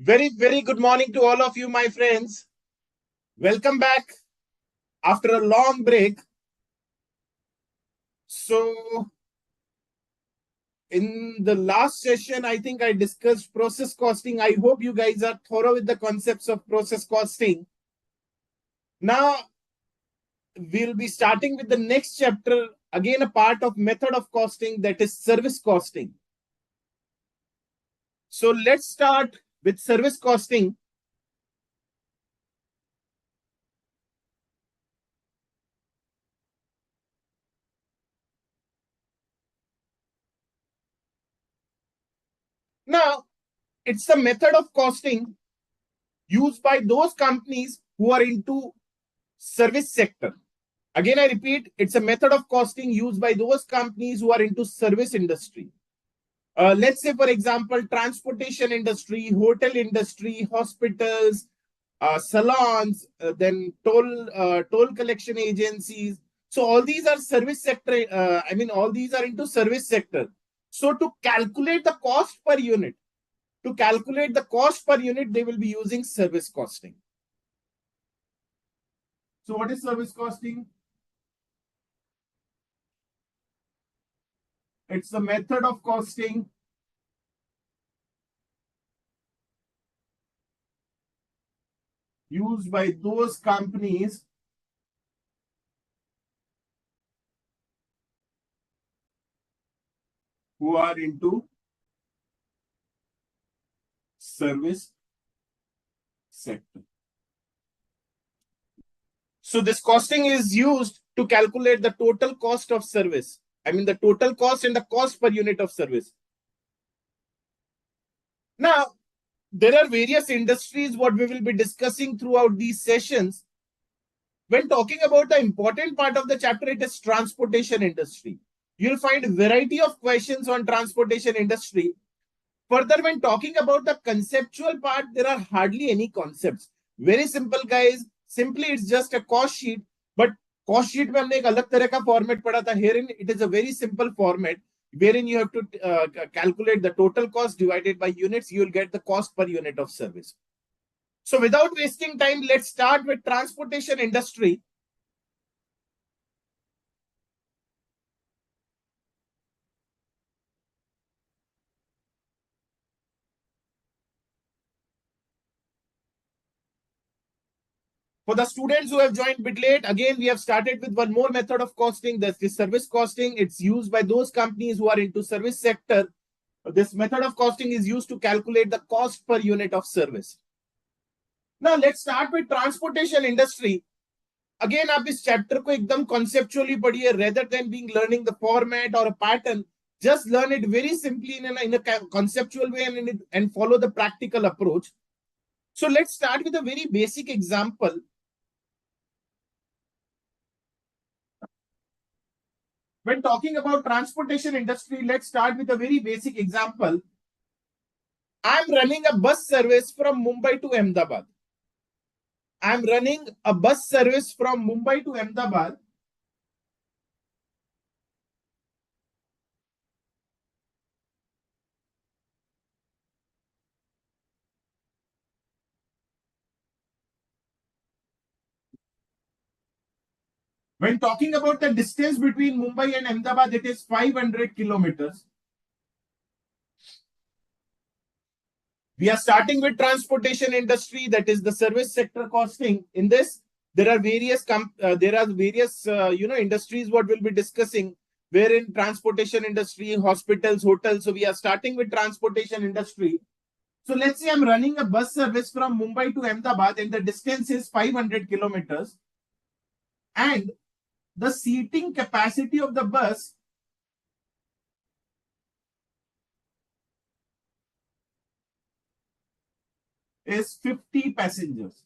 Very good morning to all of you, my friends. Welcome back after a long break. So, in the last session, I think I discussed process costing. I hope you guys are thorough with the concepts of process costing. Now, we'll be starting with the next chapter, again, a part of method of costing, that is service costing. So, let's start with service costing. Now, it's the method of costing used by those companies who are into service sector. Again, I repeat, it's a method of costing used by those companies who are into service industry. Let's say, for example, transportation industry, hotel industry, hospitals, salons, then toll collection agencies. So all these are service sector. All these are into service sector. So to calculate the cost per unit, they will be using service costing. So what is service costing? It's the method of costing used by those companies who are into service sector. So this costing is used to calculate the total cost of service. The total cost and the cost per unit of service. Now, there are various industries what we will be discussing throughout these sessions. When talking about the important part of the chapter, it is transportation industry. You'll find a variety of questions on transportation industry. Further, when talking about the conceptual part, there are hardly any concepts. Very simple, guys. Simply, it's just a cost sheet. But cost sheet में हमने एक अलग तरह का format पढ़ा था. Herein, it is a very simple format wherein you have to calculate the total cost divided by units. You will get the cost per unit of service. So, without wasting time, let's start with transportation industry. For the students who have joined a bit late, again, we have started with one more method of costing. That's the service costing. It's used by those companies who are into service sector. This method of costing is used to calculate the cost per unit of service. Now, let's start with transportation industry. Again, आप इस chapter को एकदम conceptually पढ़िए rather than being learning the format or a pattern. Just learn it very simply in a conceptual way and follow the practical approach. So let's start with a very basic example. When talking about transportation industry, let's start with a very basic example. I'm running a bus service from Mumbai to Ahmedabad. When talking about the distance between Mumbai and Ahmedabad, it is 500 kilometers. We are starting with transportation industry, that is the service sector costing. In this, there are various industries what we'll be discussing. Wherein transportation industry, hospitals, hotels. So we are starting with transportation industry. So let's say I'm running a bus service from Mumbai to Ahmedabad and the distance is 500 kilometers. And the seating capacity of the bus is 50 passengers.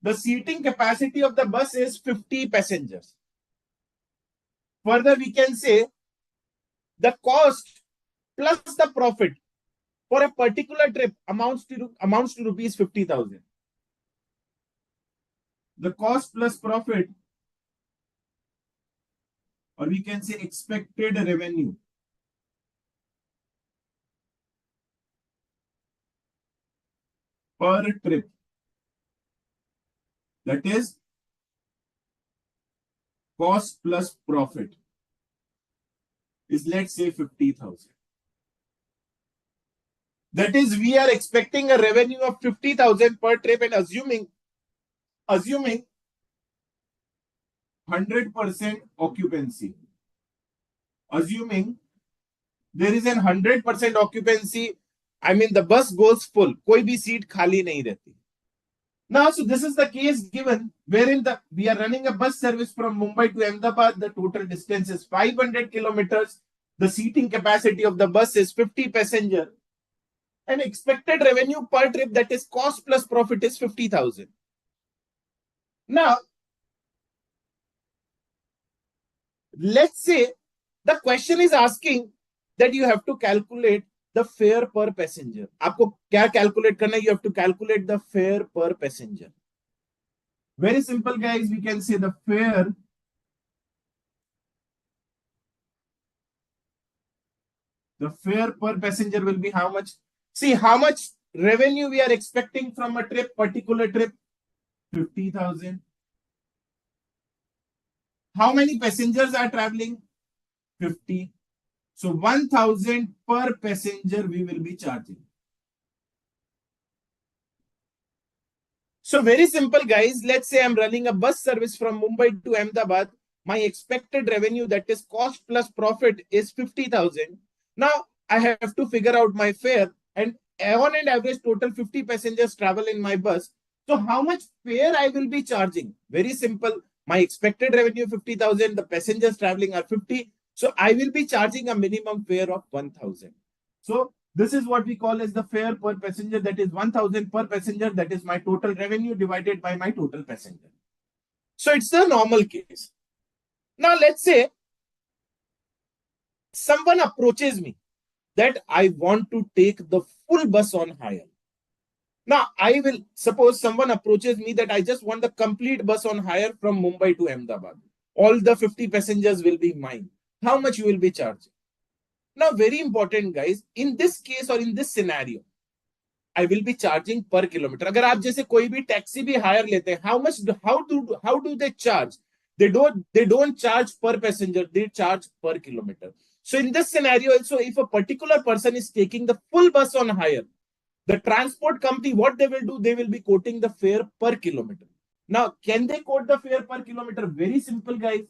The seating capacity of the bus is 50 passengers. Further, we can say the cost plus the profit for a particular trip amounts to rupees 50,000. The cost plus profit, or we can say expected revenue, per trip, that is cost plus profit, is let's say 50,000. That is, we are expecting a revenue of 50,000 per trip and assuming 100% occupancy. Assuming there is an 100% occupancy, I mean the bus goes full, koi bhi seat khali nahi rehti. Now, so this is the case given wherein we are running a bus service from Mumbai to Ahmedabad. The total distance is 500 kilometers. The seating capacity of the bus is 50 passenger. And expected revenue per trip, that is cost plus profit, is 50,000. Now, let's say the question is asking that you have to calculate the fare per passenger. आपको क्या calculate करना है? You have to calculate the fare per passenger. Very simple, guys. We can say the fare per passenger will be how much? See how much revenue we are expecting from a trip, particular trip, 50,000. How many passengers are traveling? 50. So 1,000 per passenger we will be charging. So very simple, guys. Let's say I'm running a bus service from Mumbai to Ahmedabad. My expected revenue, that is cost plus profit, is 50,000. Now I have to figure out my fare, and on an average total 50 passengers travel in my bus. So how much fare I will be charging? Very simple. My expected revenue 50,000, the passengers traveling are 50. So I will be charging a minimum fare of 1,000. So this is what we call as the fare per passenger, that is 1,000 per passenger. That is my total revenue divided by my total passenger. So it's the normal case. Now let's say someone approaches me that I want to take the full bus on hire. Now I will suppose someone approaches me that I just want the complete bus on hire from Mumbai to Ahmedabad. All the 50 passengers will be mine. How much you will be charging? Now, very important, guys, in this case or in this scenario, I will be charging per kilometer. अगर आप जैसे कोई भी taxi भी higher लेते हैं, how do they charge? They don't charge per passenger, they charge per kilometer. So in this scenario also, if a particular person is taking the full bus on hire, the transport company, what they will do, they will be quoting the fare per kilometer. Now, can they quote the fare per kilometer? Very simple, guys.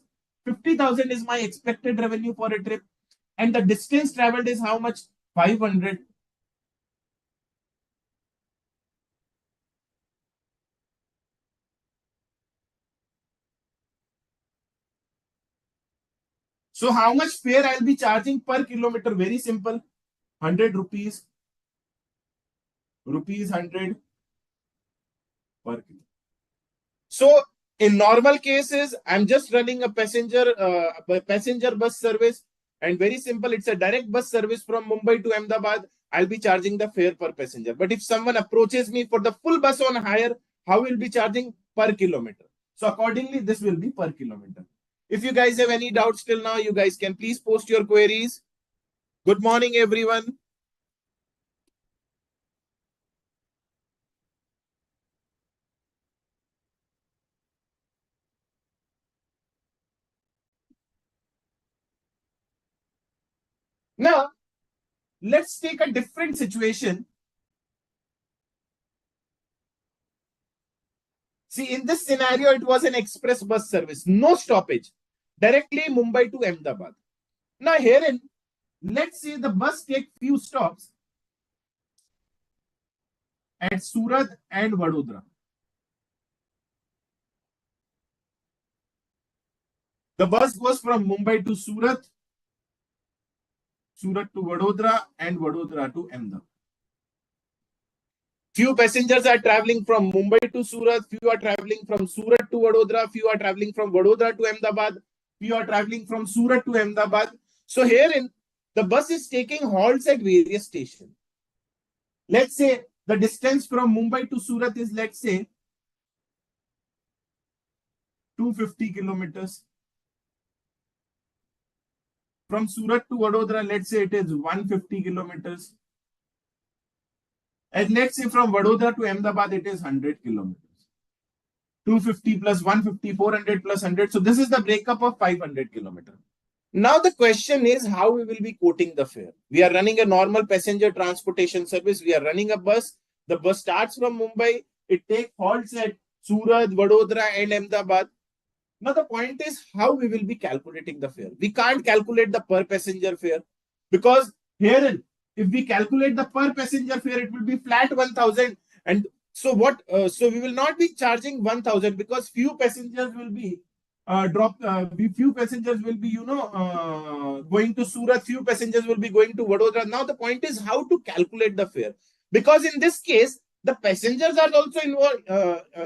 50,000 is my expected revenue for a trip. And the distance traveled is how much? 500. So how much fare I'll be charging per kilometer? Very simple. 100 rupees. Rupees 100 per kilometer. So in normal cases, I'm just running a passenger bus service. And very simple, it's a direct bus service from Mumbai to Ahmedabad. I'll be charging the fare per passenger. But if someone approaches me for the full bus on hire, how will be charging? Per kilometer. So accordingly, this will be per kilometer. If you guys have any doubts till now, you guys can please post your queries. Good morning, everyone. Now, let's take a different situation. See, in this scenario, it was an express bus service, no stoppage, directly Mumbai to Ahmedabad. Now, herein, let's say the bus take few stops at Surat and Vadodara. The bus goes from Mumbai to Surat, Surat to Vadodara, and Vadodara to Ahmedabad. Few passengers are traveling from Mumbai to Surat, few are traveling from Surat to Vadodara, few are traveling from Vadodara to Ahmedabad, few are traveling from Surat to Ahmedabad. So herein, the bus is taking halts at various stations. Let's say the distance from Mumbai to Surat is, let's say, 250 kilometers. From Surat to Vadodara, let's say it is 150 kilometers. And let's say from Vadodara to Ahmedabad, it is 100 kilometers. 250 plus 150, 400 plus 100. So this is the breakup of 500 kilometers. Now the question is how we will be quoting the fare. We are running a normal passenger transportation service. We are running a bus. The bus starts from Mumbai. It takes halts at Surat, Vadodara and Ahmedabad. Now the point is how we will be calculating the fare. We can't calculate the per passenger fare because here if we calculate the per passenger fare, it will be flat 1,000. And so what? So we will not be charging 1,000 because few passengers will be few passengers will be going to Surat, few passengers will be going to Vadodara. Now the point is how to calculate the fare, because in this case the passengers are also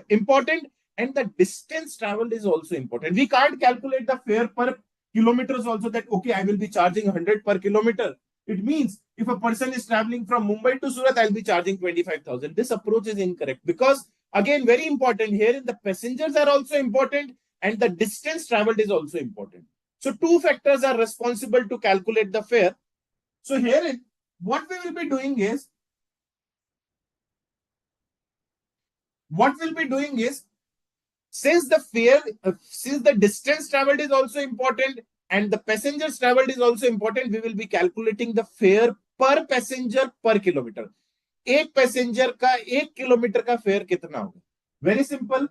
important and the distance traveled is also important. We can't calculate the fare per kilometers also, that okay, I will be charging 100 per kilometer. It means if a person is traveling from Mumbai to Surat, I'll be charging 25,000. This approach is incorrect because again, very important here, the passengers are also important and the distance traveled is also important. So two factors are responsible to calculate the fare. So here, what we will be doing is, since the distance traveled is also important and the passengers traveled is also important, we will be calculating the fare per passenger per kilometer. एक passenger का 1 kilometre का fair कितना होगा? Very simple.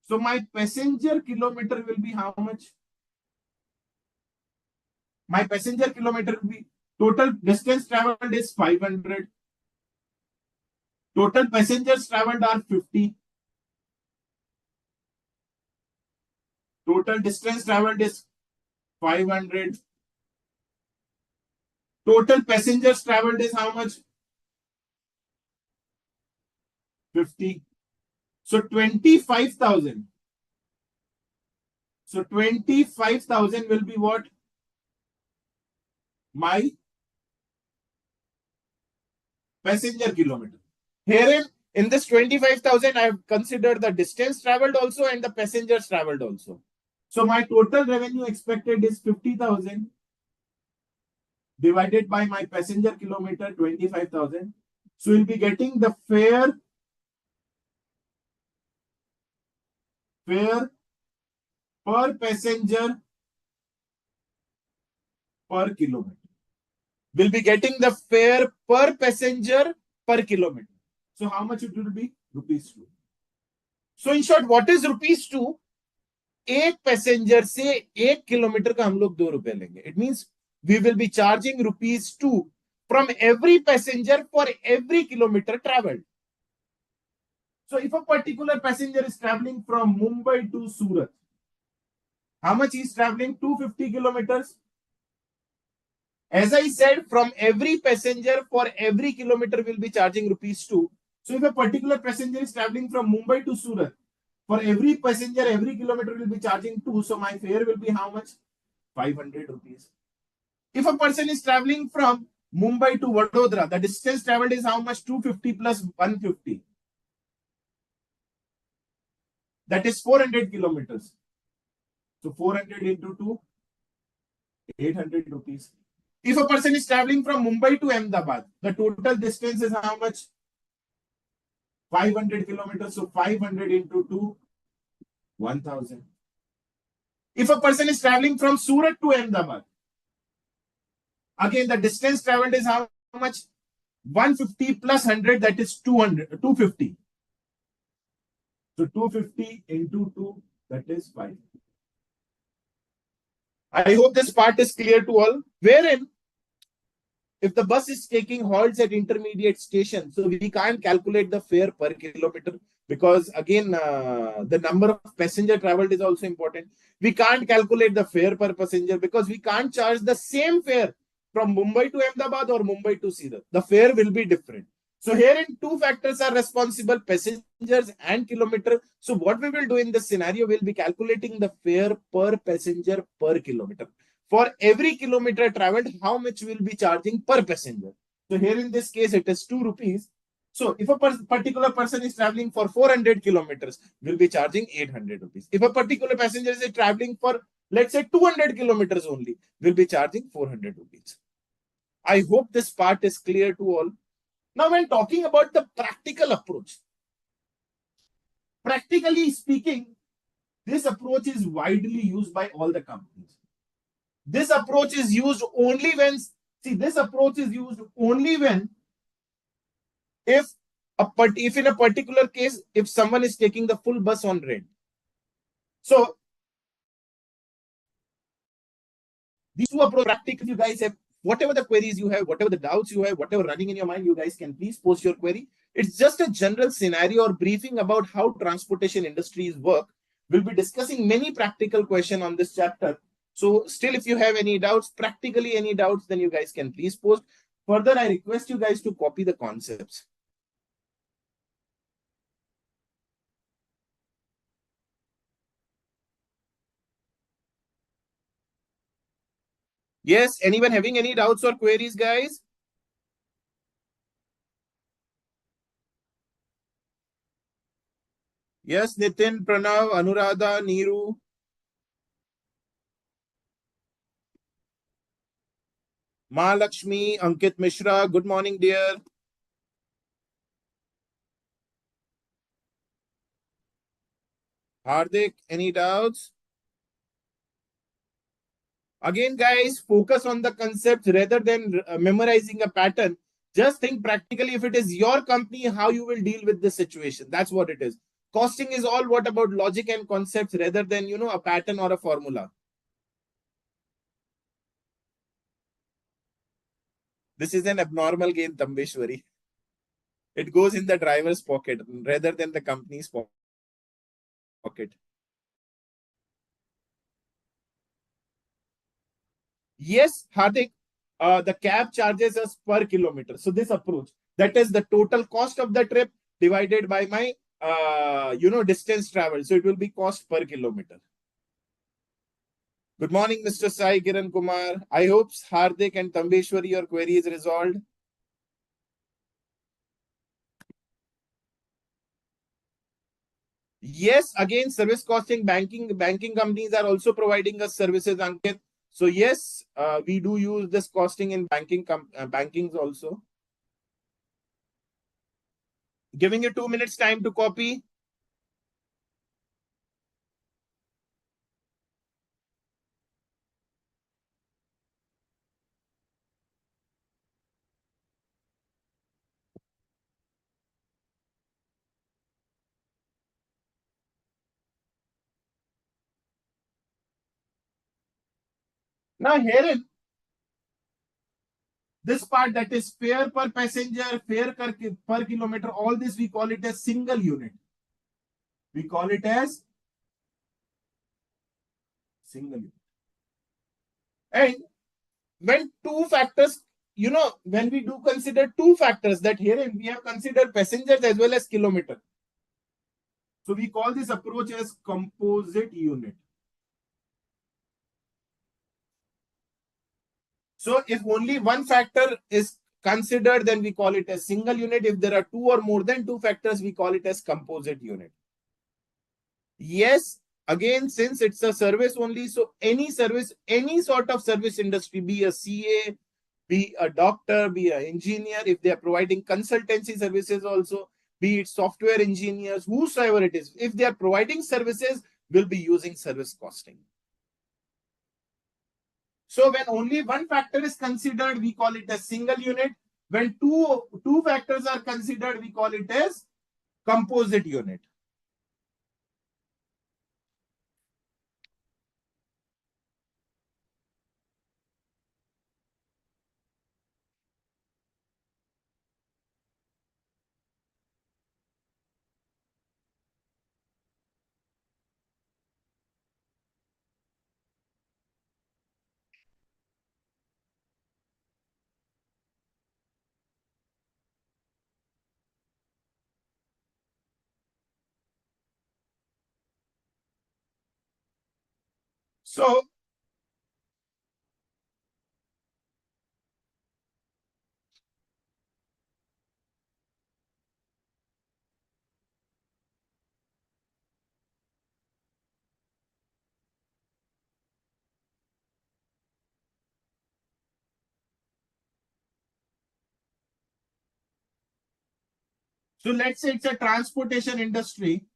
So my passenger kilometer will be how much? My passenger kilometer will be, total distance traveled is 500. Total passengers traveled are 50. Total distance traveled is 500. Total passengers traveled is how much? 50. So 25,000. So 25,000 will be what? My passenger kilometer. Here in this 25,000, I have considered the distance traveled also and the passengers traveled also. So my total revenue expected is 50,000 divided by my passenger kilometer 25,000. So we'll be getting the fare per passenger per kilometer. We'll be getting the fare per passenger per kilometer. So how much it will be? Rupees 2. So in short, what is rupees 2? एक passenger से 1 kilometre का हम लोग 2 रुपए लेंगे. It means we will be charging rupees 2 from every passenger for every kilometer traveled. So if a particular passenger is traveling from Mumbai to Surat, how much he is traveling? 250 kilometers. As I said, from every passenger for every kilometer will be charging rupees 2. So if a particular passenger is traveling from Mumbai to Surat, for every passenger, every kilometer will be charging 2. So my fare will be how much? 500 rupees. If a person is traveling from Mumbai to Vadodara, the distance traveled is how much? 250 plus 150. That is 400 kilometers. So 400 into 2, 800 rupees. If a person is traveling from Mumbai to Ahmedabad, the total distance is how much? 500 kilometers. So 500 into 2, 1,000. If a person is traveling from Surat to Ahmedabad, again the distance traveled is how much? 150 plus 100, that is 250. So 250 into 2, that is 5. I hope this part is clear to all. Wherein, if the bus is taking halts at intermediate stations, so we can't calculate the fare per kilometer because again, the number of passenger traveled is also important. We can't calculate the fare per passenger because we can't charge the same fare from Mumbai to Ahmedabad or Mumbai to Surat. The fare will be different. So herein two factors are responsible, passengers and kilometer. So what we will do in this scenario, we'll be calculating the fare per passenger per kilometer. For every kilometer traveled, how much we'll be charging per passenger. So here in this case, it is 2 rupees. So if a particular person is traveling for 400 kilometers, we'll be charging 800 rupees. If a particular passenger is traveling for, let's say, 200 kilometers only, we'll be charging 400 rupees. I hope this part is clear to all. Now, when talking about the practical approach, practically speaking, this approach is widely used by all the companies. This approach is used only when, see, this approach is used only when, if if in a particular case, if someone is taking the full bus on rent. So these two approaches, practically, you guys have whatever the queries you have, whatever the doubts you have, whatever running in your mind, you guys can please post your query. It's just a general scenario or briefing about how transportation industries work. We'll be discussing many practical questions on this chapter. So still, if you have any doubts, practically any doubts, then you guys can please post. Further, I request you guys to copy the concepts. Yes, anyone having any doubts or queries, guys? Yes, Nitin, Pranav, Anuradha, Neeru. Mahalakshmi, Ankit Mishra, good morning, dear. Hardik, any doubts? Again, guys, focus on the concepts rather than memorizing a pattern. Just think practically, if it is your company, how you will deal with the situation. That's what it is. Costing is all what about logic and concepts rather than, a pattern or a formula. This is an abnormal game, Tambeshwari. It goes in the driver's pocket rather than the company's pocket. Yes, Hardik, the cab charges us per kilometer. So this approach, that is the total cost of the trip divided by my, distance travel. So it will be cost per kilometer. Good morning, Mr. Sai Kiran Kumar. I hope Hardik and Tambeshwari, your query is resolved. Yes, again, service costing, banking companies are also providing us services, Ankit. So yes, we do use this costing in bankings also. Giving you 2 minutes time to copy. Now herein, this part, that is fare per passenger, fare per kilometer, all this we call it as single unit. We call it as single unit. And when two factors, when we do consider two factors, that here we have considered passengers as well as kilometer. So we call this approach as composite unit. So if only one factor is considered, then we call it as single unit. If there are two or more than two factors, we call it as composite unit. Yes, again, since it's a service only, so any service, any sort of service industry, be a CA, be a doctor, be an engineer, if they are providing consultancy services also, be it software engineers, whosoever it is, if they are providing services, will be using service costing. So when only one factor is considered, we call it a single unit. When two factors are considered, we call it as composite unit. So So let's say it's a transportation industry.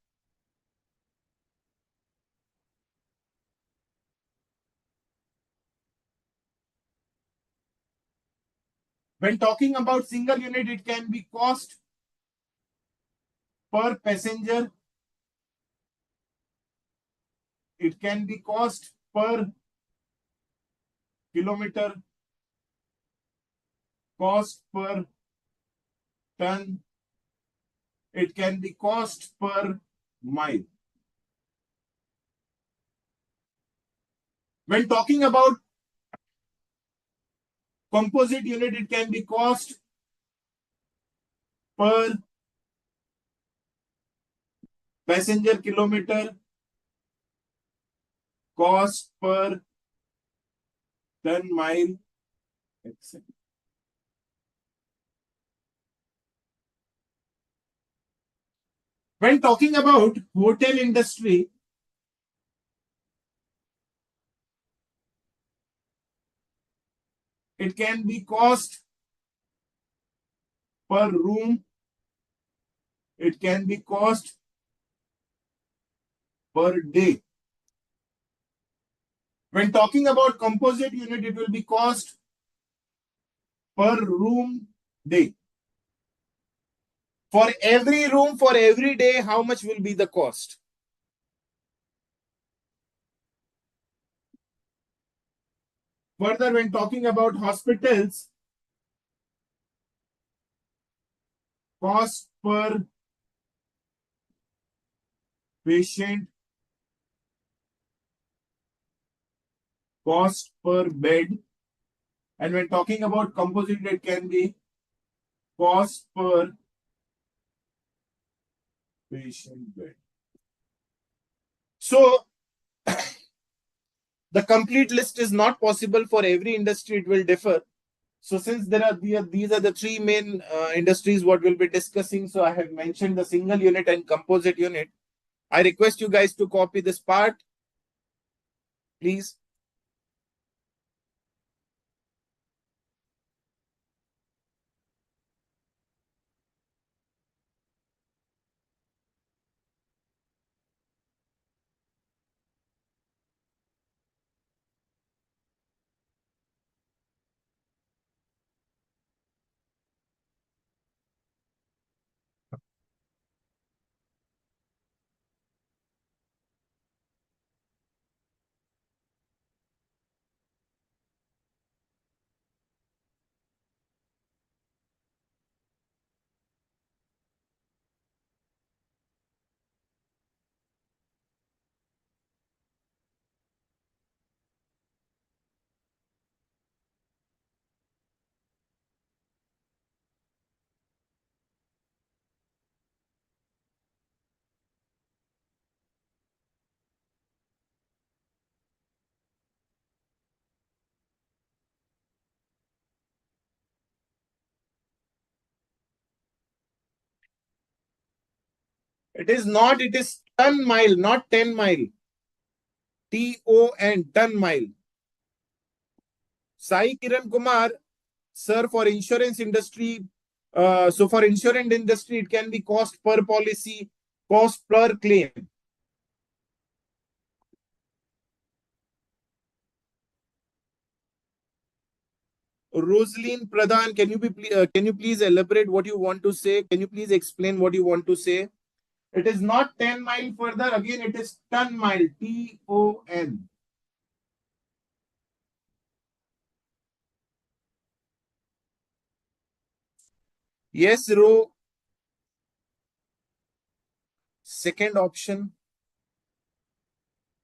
When talking about single unit, it can be cost per passenger. It can be cost per kilometer, cost per ton. It can be cost per mile. When talking about composite unit, it can be cost per passenger kilometer, cost per ton mile, etc. When talking about hotel industry, it can be cost per room. It can be cost per day. When talking about composite unit, it will be cost per room day. For every room, for every day, how much will be the cost? Further, when talking about hospitals, cost per patient, cost per bed. And when talking about composite, it can be cost per patient bed. So the complete list is not possible for every industry. It will differ. So since these are the three main industries what we'll be discussing. So I have mentioned the single unit and composite unit. I request you guys to copy this part, please. It is not, it is ton mile, not 10 mile. TON, ton mile. Sai Kiran Kumar, sir, for insurance industry, so for insurance industry, it can be cost per policy, cost per claim. Rosaline Pradhan, can you please elaborate what you want to say? Can you please explain what you want to say? It is not 10 mile further. Again, it is ton mile. TON. Yes, Ro. Second option.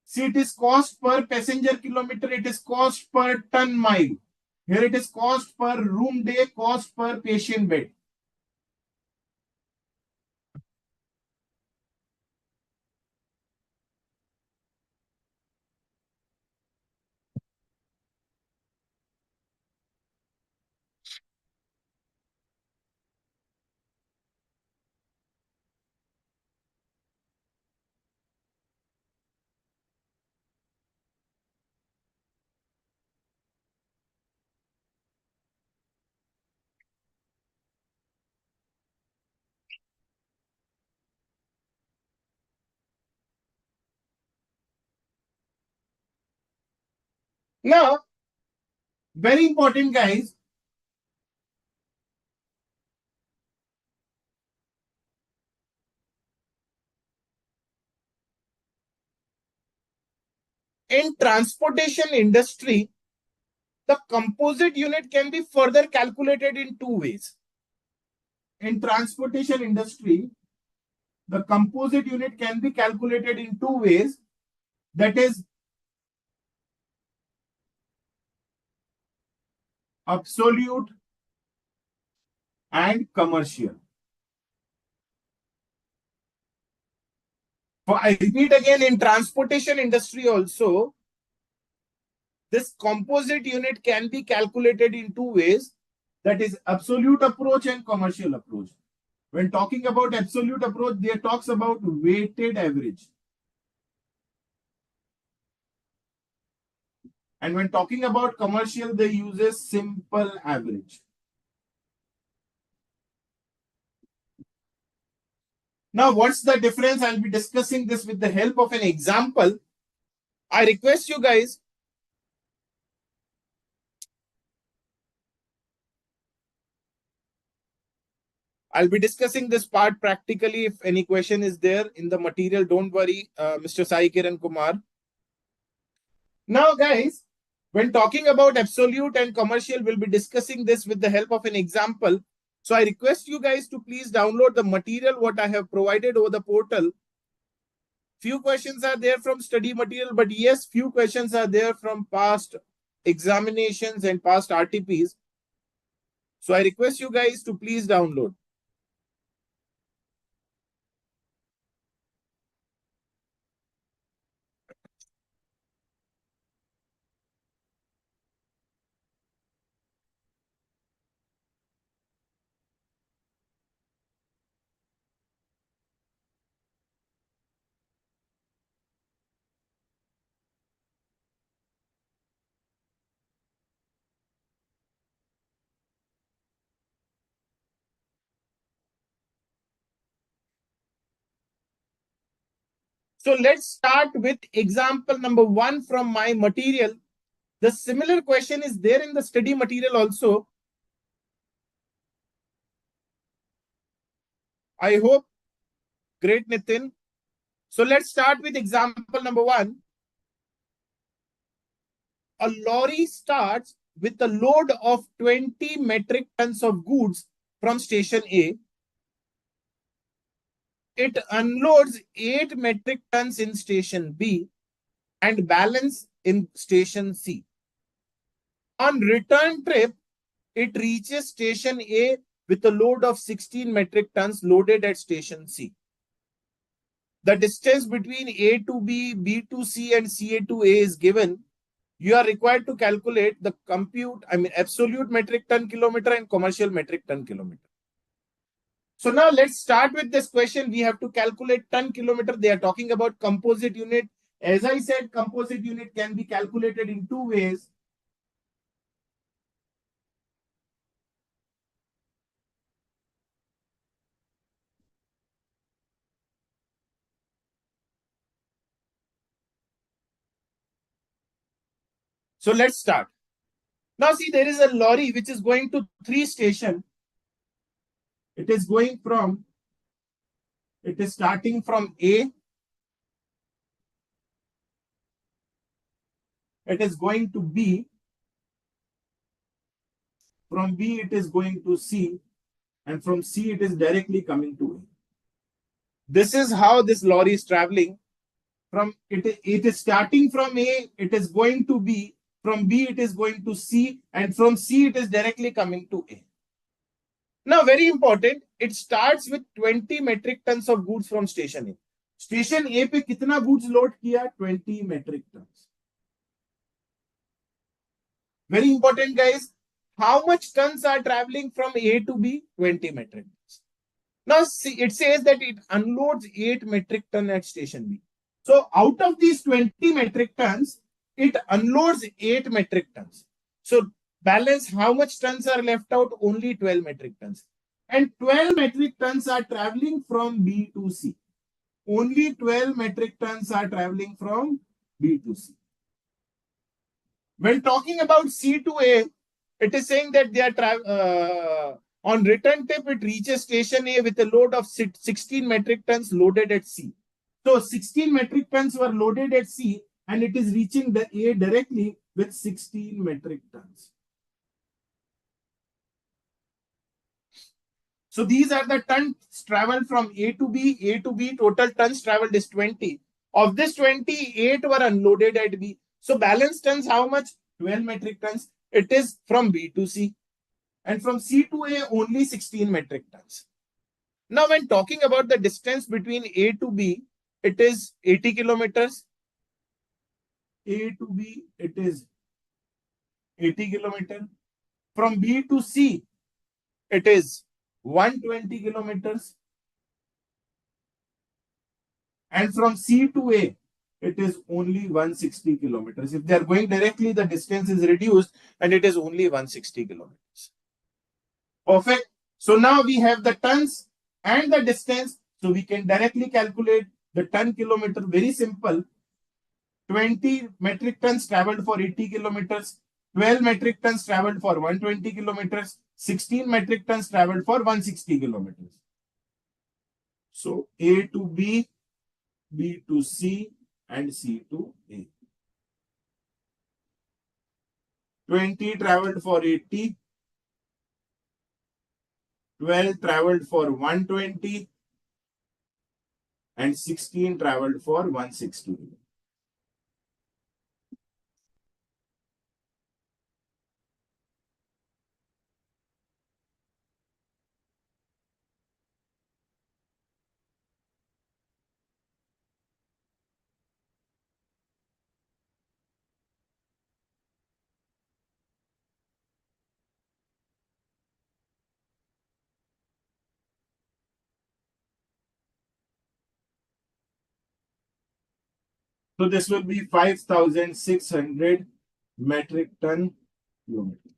See, it is cost per passenger kilometer. It is cost per ton mile. Here it is cost per room day, cost per patient bed. Now, very important, guys. In transportation industry, the composite unit can be further calculated in two ways. In transportation industry, the composite unit can be calculated in two ways. That is absolute and commercial. I repeat again, in transportation industry also, this composite unit can be calculated in two ways. That is absolute approach and commercial approach. When talking about absolute approach, they talks about weighted average. And when talking about commercial, they uses simple average. Now, what's the difference? I'll be discussing this with the help of an example. I request you guys, I'll be discussing this part practically. If any question is there in the material, don't worry, Mr. Sai Kiran Kumar. Now, guys, when talking about absolute and commercial, we'll be discussing this with the help of an example. So I request you guys to please download the material what I have provided over the portal. Few questions are there from study material, but yes, few questions are there from past examinations and past RTPs. So I request you guys to please download. So let's start with example number 1 from my material. The similar question is there in the study material also. I hope. Great, Nitin. So let's start with example number 1. A lorry starts with a load of 20 metric tons of goods from station A. It unloads 8 metric tons in station B and balance in station C. On return trip, it reaches station A with a load of 16 metric tons loaded at station C. The distance between A to B, B to C, and CA to A is given. You are required to calculate the absolute metric ton kilometer and commercial metric ton kilometer. So now let's start with this question. We have to calculate ton kilometer. They are talking about composite unit. As I said, composite unit can be calculated in two ways. So let's start. Now see, there is a lorry which is going to 3 stations. It is starting from A. It is going to B. From B, it is going to C. And from C, it is directly coming to A. This is how this lorry is traveling. It is starting from A, it is going to B. From B, it is going to C. And from C, it is directly coming to A. Now, very important, it starts with 20 metric tons of goods from station A. Station A पे कितना goods load किया? 20 metric tons. Very important, guys. How much tons are traveling from A to B? 20 metric tons. Now, see, it says that it unloads 8 metric tons at station B. So, out of these 20 metric tons, it unloads 8 metric tons. So, balance how much tons are left out? Only 12 metric tons. And 12 metric tons are traveling from B to C. Only 12 metric tons are traveling from B to C. When talking about C2A, it is saying that they are on return tip, it reaches station A with a load of 16 metric tons loaded at C. So 16 metric tons were loaded at C and it is reaching the A directly with 16 metric tons. So these are the tons traveled from A to B. A to B, total tons traveled is 20. Of this 28 were unloaded at B. So balance tons, how much? 12 metric tons. It is from B to C. And from C to A, only 16 metric tons. Now, when talking about the distance between A to B, it is 80 kilometers. A to B, it is 80 kilometers. From B to C, it is 120 kilometers. And from C to A, it is only 160 kilometers. If they are going directly, the distance is reduced and it is only 160 kilometers. Perfect. So now we have the tons and the distance. So we can directly calculate the ton kilometer. Very simple. 20 metric tons traveled for 80 kilometers. 12 metric tons traveled for 120 kilometers. 16 metric tons traveled for 160 kilometers. So A to B, B to C, and C to A. 20 traveled for 80. 12 traveled for 120. And 16 traveled for 160. So this will be 5,600 metric ton kilometer.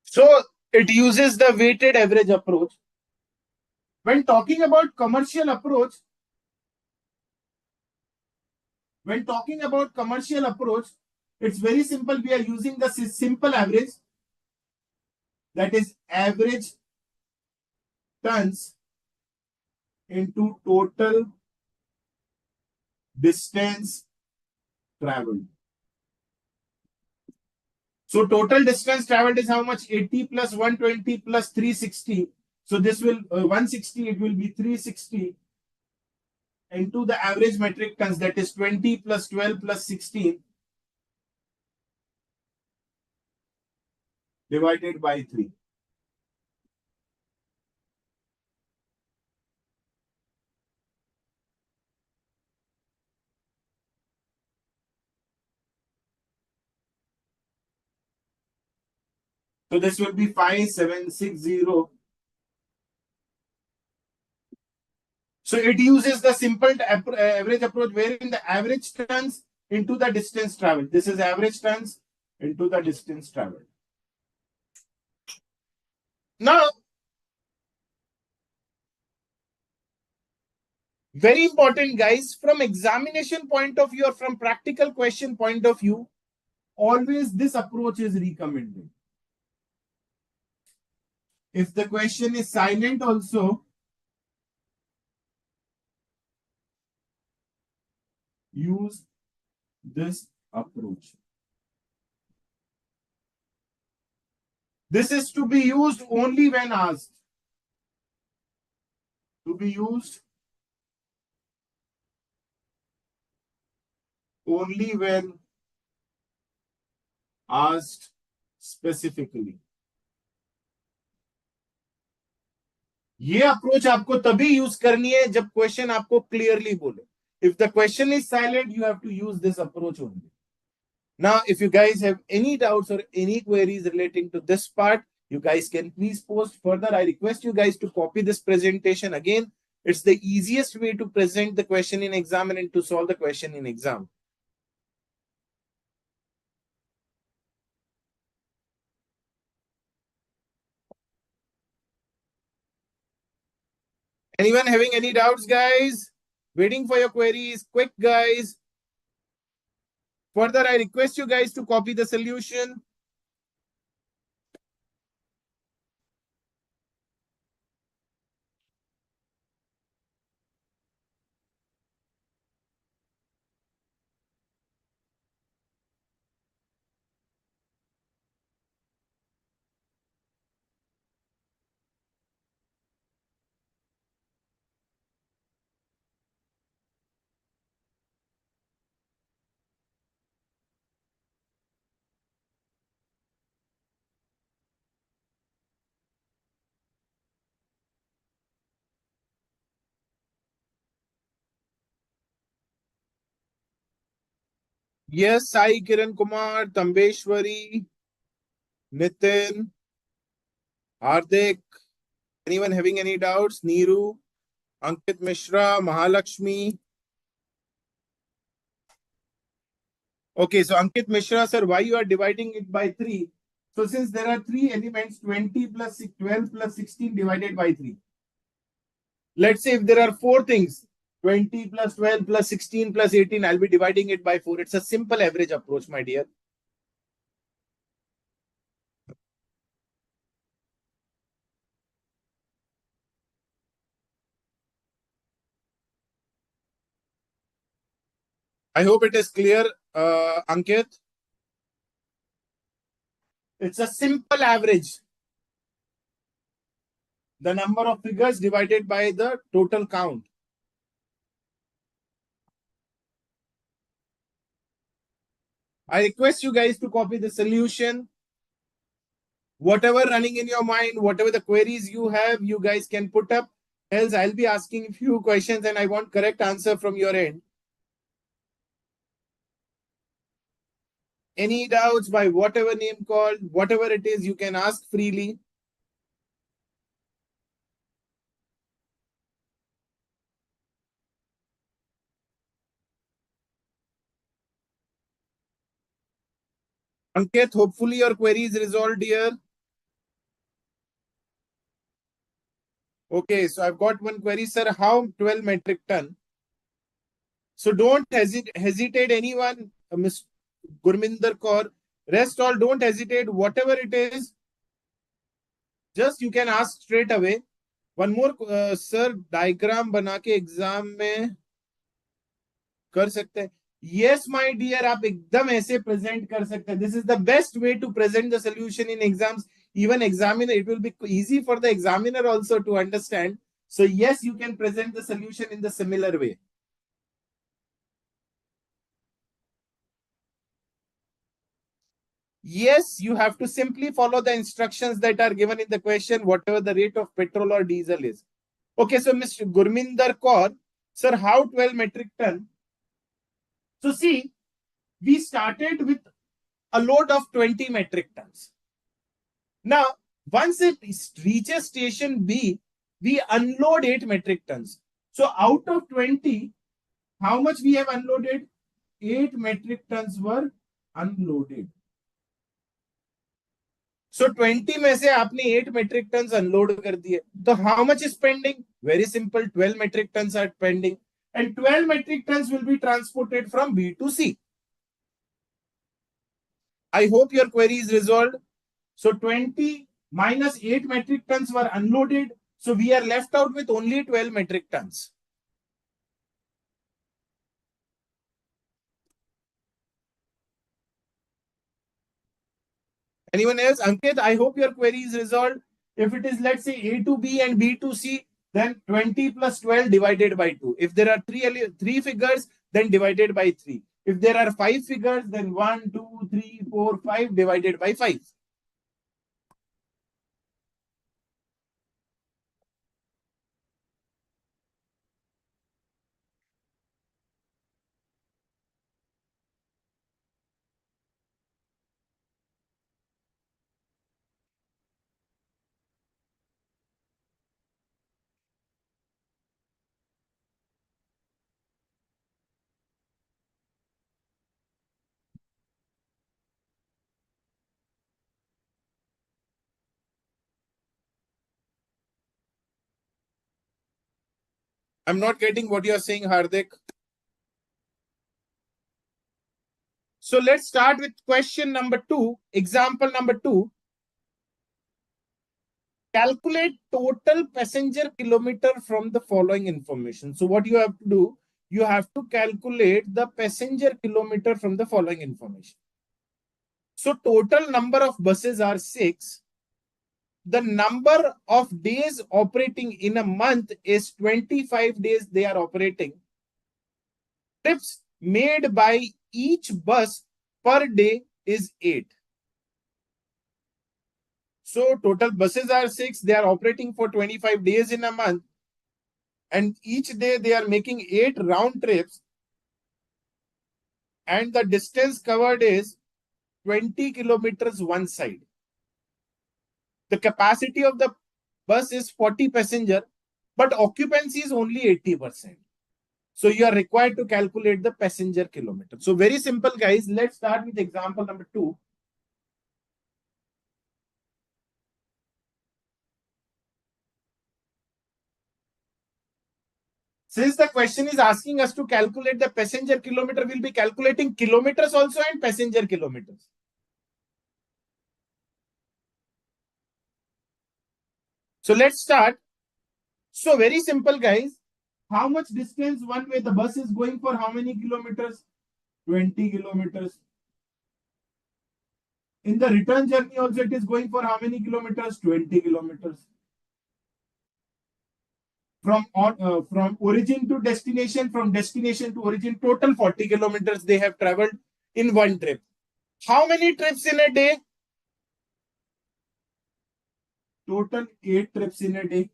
So it uses the weighted average approach. When talking about commercial approach, it's very simple. We are using the simple average, that is average tons into total distance traveled. So total distance traveled is how much? 80 plus 120 plus 360. So this will 160, it will be 360 into the average metric tons, that is 20 plus 12 plus 16 divided by 3. So this will be 5760. So it uses the simple average approach, wherein the average tons into the distance traveled. This is average tons into the distance traveled. Now, very important, guys, from examination point of view or from practical question point of view, always this approach is recommended. If the question is silent also, use this approach. This is to be used only when asked. To be used only when asked specifically. ये approach आपको तभी use करनी है जब question आपको clearly बोले. If the question is silent, you have to use this approach only. Now, if you guys have any doubts or any queries relating to this part, you guys can please post further. I request you guys to copy this presentation again. It's the easiest way to present the question in exam and to solve the question in exam. Anyone having any doubts, guys? Waiting for your queries. Quick, guys. Further, I request you guys to copy the solution. Yes, Sai Kiran Kumar, Tambeshwari, Nitin, Hardik. Anyone having any doubts? Neeru, Ankit Mishra, Mahalakshmi. Okay, so Ankit Mishra, sir, why you are dividing it by 3? So since there are 3 elements, 20 plus 12 plus 16 divided by 3. Let's say if there are 4 things, 20 plus 12 plus 16 plus 18, I'll be dividing it by 4. It's a simple average approach, my dear. I hope it is clear, Ankit. It's a simple average. The number of figures divided by the total count. I request you guys to copy the solution. Whatever running in your mind, whatever the queries you have, you guys can put up. Else, I'll be asking a few questions and I want correct answer from your end. Any doubts by whatever name called, whatever it is, you can ask freely. Ankit, hopefully your query is resolved here. Okay, so I've got one query, sir. How 12 metric ton? So don't hesitate anyone, Ms. Gurminder Kaur. Rest all, don't hesitate. Whatever it is, just you can ask straight away. One more, sir, diagram बना के exam में कर सकते हैं. Yes, my dear, आप एकदम ऐसे present कर सकते हैं. This is the best way to present the solution in exams. Even examiner, it will be easy for the examiner also to understand. So yes, you can present the solution in the similar way. Yes, you have to simply follow the instructions that are given in the question, whatever the rate of petrol or diesel is. Okay, so Mr. Gurminder Kaur, sir, how 12 metric ton? So see, we started with a load of 20 metric tons. Now, once it reaches station B, we unload 8 metric tons. So out of 20, how much we have unloaded? 8 metric tons were unloaded. So 20 में से आपने 8 metric tons unload कर दिए. तो how much is pending? Very simple, 12 metric tons are pending. And 12 metric tons will be transported from B to C. I hope your query is resolved. So 20 minus 8 metric tons were unloaded. So we are left out with only 12 metric tons. Anyone else? Ankit, I hope your query is resolved. If it is, let's say, A to B and B to C, then 20 plus 12 divided by 2. If there are three figures, then divided by 3. If there are 5 figures, then 1, 2, 3, 4, 5 divided by 5. I'm not getting what you're saying, Hardik. So let's start with question number 2. Example number 2. Calculate total passenger kilometer from the following information. So what you have to do, you have to calculate the passenger kilometer from the following information. So total number of buses are 6. The number of days operating in a month is 25 days they are operating. Trips made by each bus per day is 8. So total buses are 6. They are operating for 25 days in a month. And each day they are making 8 round trips. And the distance covered is 20 kilometers one side. The capacity of the bus is 40 passenger, but occupancy is only 80%. So you are required to calculate the passenger kilometer. So very simple, guys. Let's start with example number 2. Since the question is asking us to calculate the passenger kilometer, we'll be calculating kilometers also and passenger kilometers. So let's start. So very simple, guys. How much distance one way the bus is going for how many kilometers? 20 kilometers. In the return journey also it is going for how many kilometers? 20 kilometers. From origin to destination, from destination to origin, total 40 kilometers they have traveled in one trip. How many trips in a day? Total 8 trips in a day.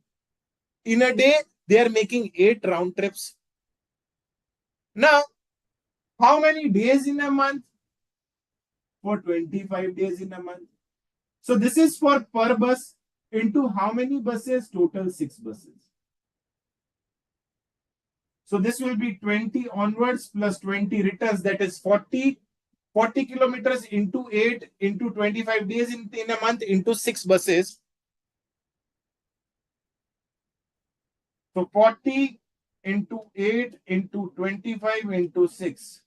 In a day, they are making 8 round trips. Now, how many days in a month? For 25 days in a month. So this is for per bus into how many buses? Total 6 buses. So this will be 20 onwards plus 20 returns. That is 40. 40 kilometers into 8 into 25 days in a month into 6 buses. So 40 into 8 into 25 into 6.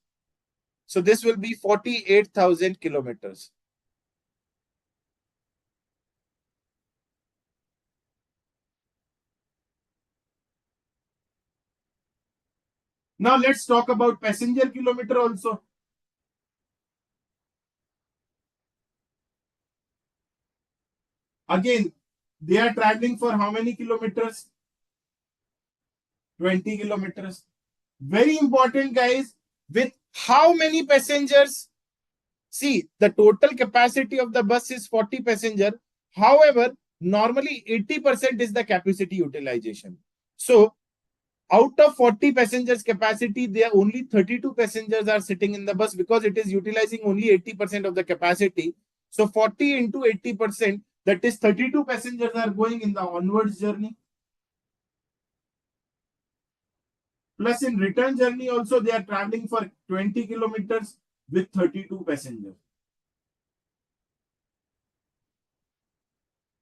So this will be 48,000 kilometers. Now let's talk about passenger kilometer also. Again, they are traveling for how many kilometers? 20 kilometers. Very important, guys. With how many passengers? See, the total capacity of the bus is 40 passenger. However, normally 80% is the capacity utilization. So out of 40 passengers capacity, there are only 32 passengers are sitting in the bus because it is utilizing only 80% of the capacity. So 40 into 80%, that is 32 passengers are going in the onwards journey. Plus in return journey also, they are traveling for 20 kilometers with 32 passengers.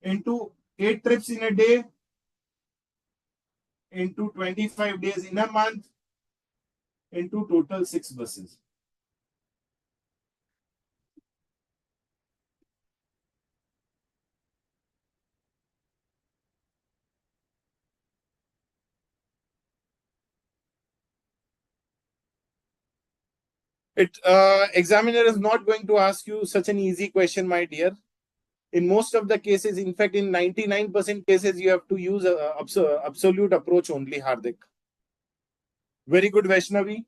Into 8 trips in a day, into 25 days in a month, into total 6 buses. Examiner is not going to ask you such an easy question, my dear. In most of the cases, in fact, in 99% cases, you have to use a absolute approach only, Hardik. Very good, Vaishnavi.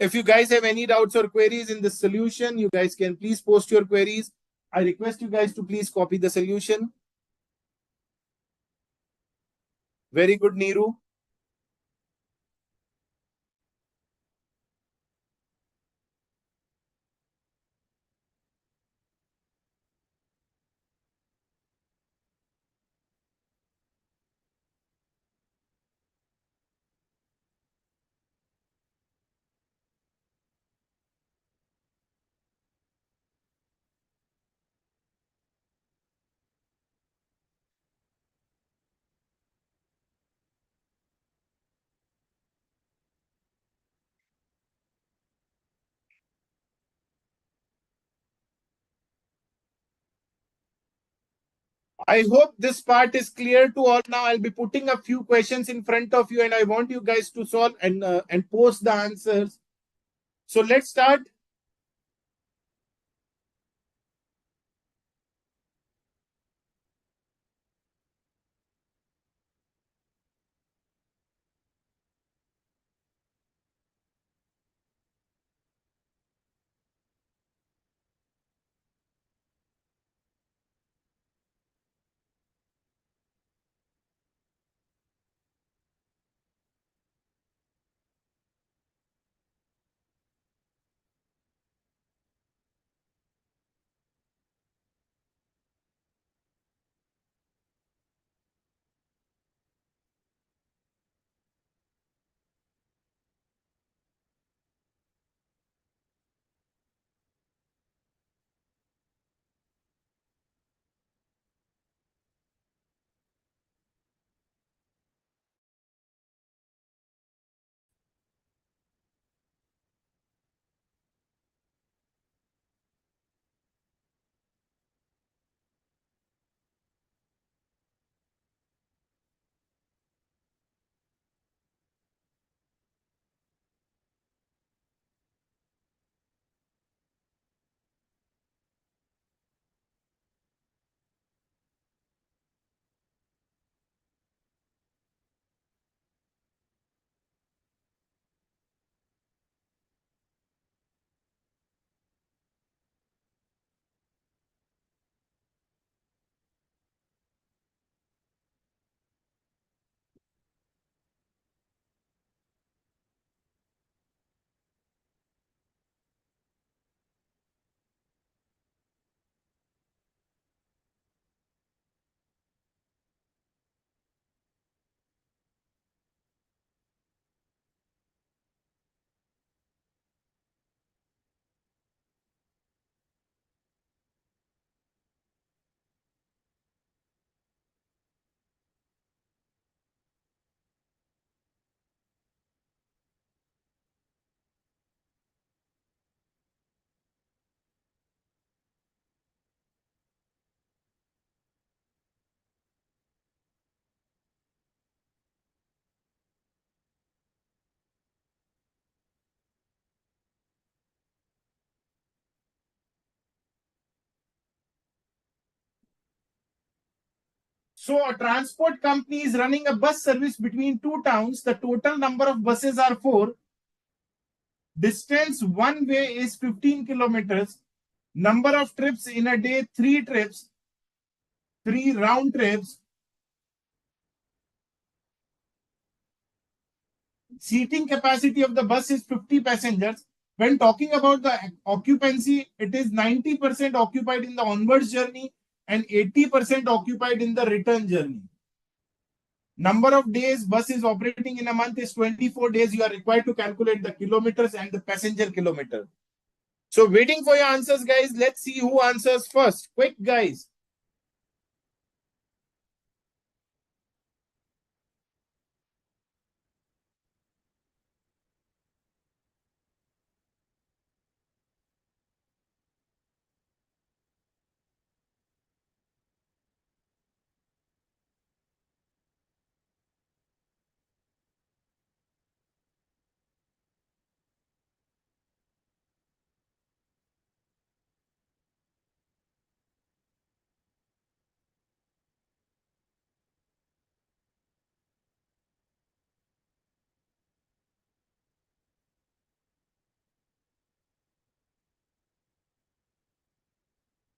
If you guys have any doubts or queries in the solution, you guys can please post your queries. I request you guys to please copy the solution. Very good, Neeru. I hope this part is clear to all. Now I'll be putting a few questions in front of you, and I want you guys to solve and post the answers. So let's start. So a transport company is running a bus service between two towns. The total number of buses are four. Distance one way is 15 kilometers. Number of trips in a day, three trips, three round trips. Seating capacity of the bus is 50 passengers. When talking about the occupancy, it is 90% occupied in the onwards journey and 80% occupied in the return journey. Number of days bus is operating in a month is 24 days. You are required to calculate the kilometers and the passenger kilometer. So waiting for your answers, guys. Let's see who answers first. Quick, guys.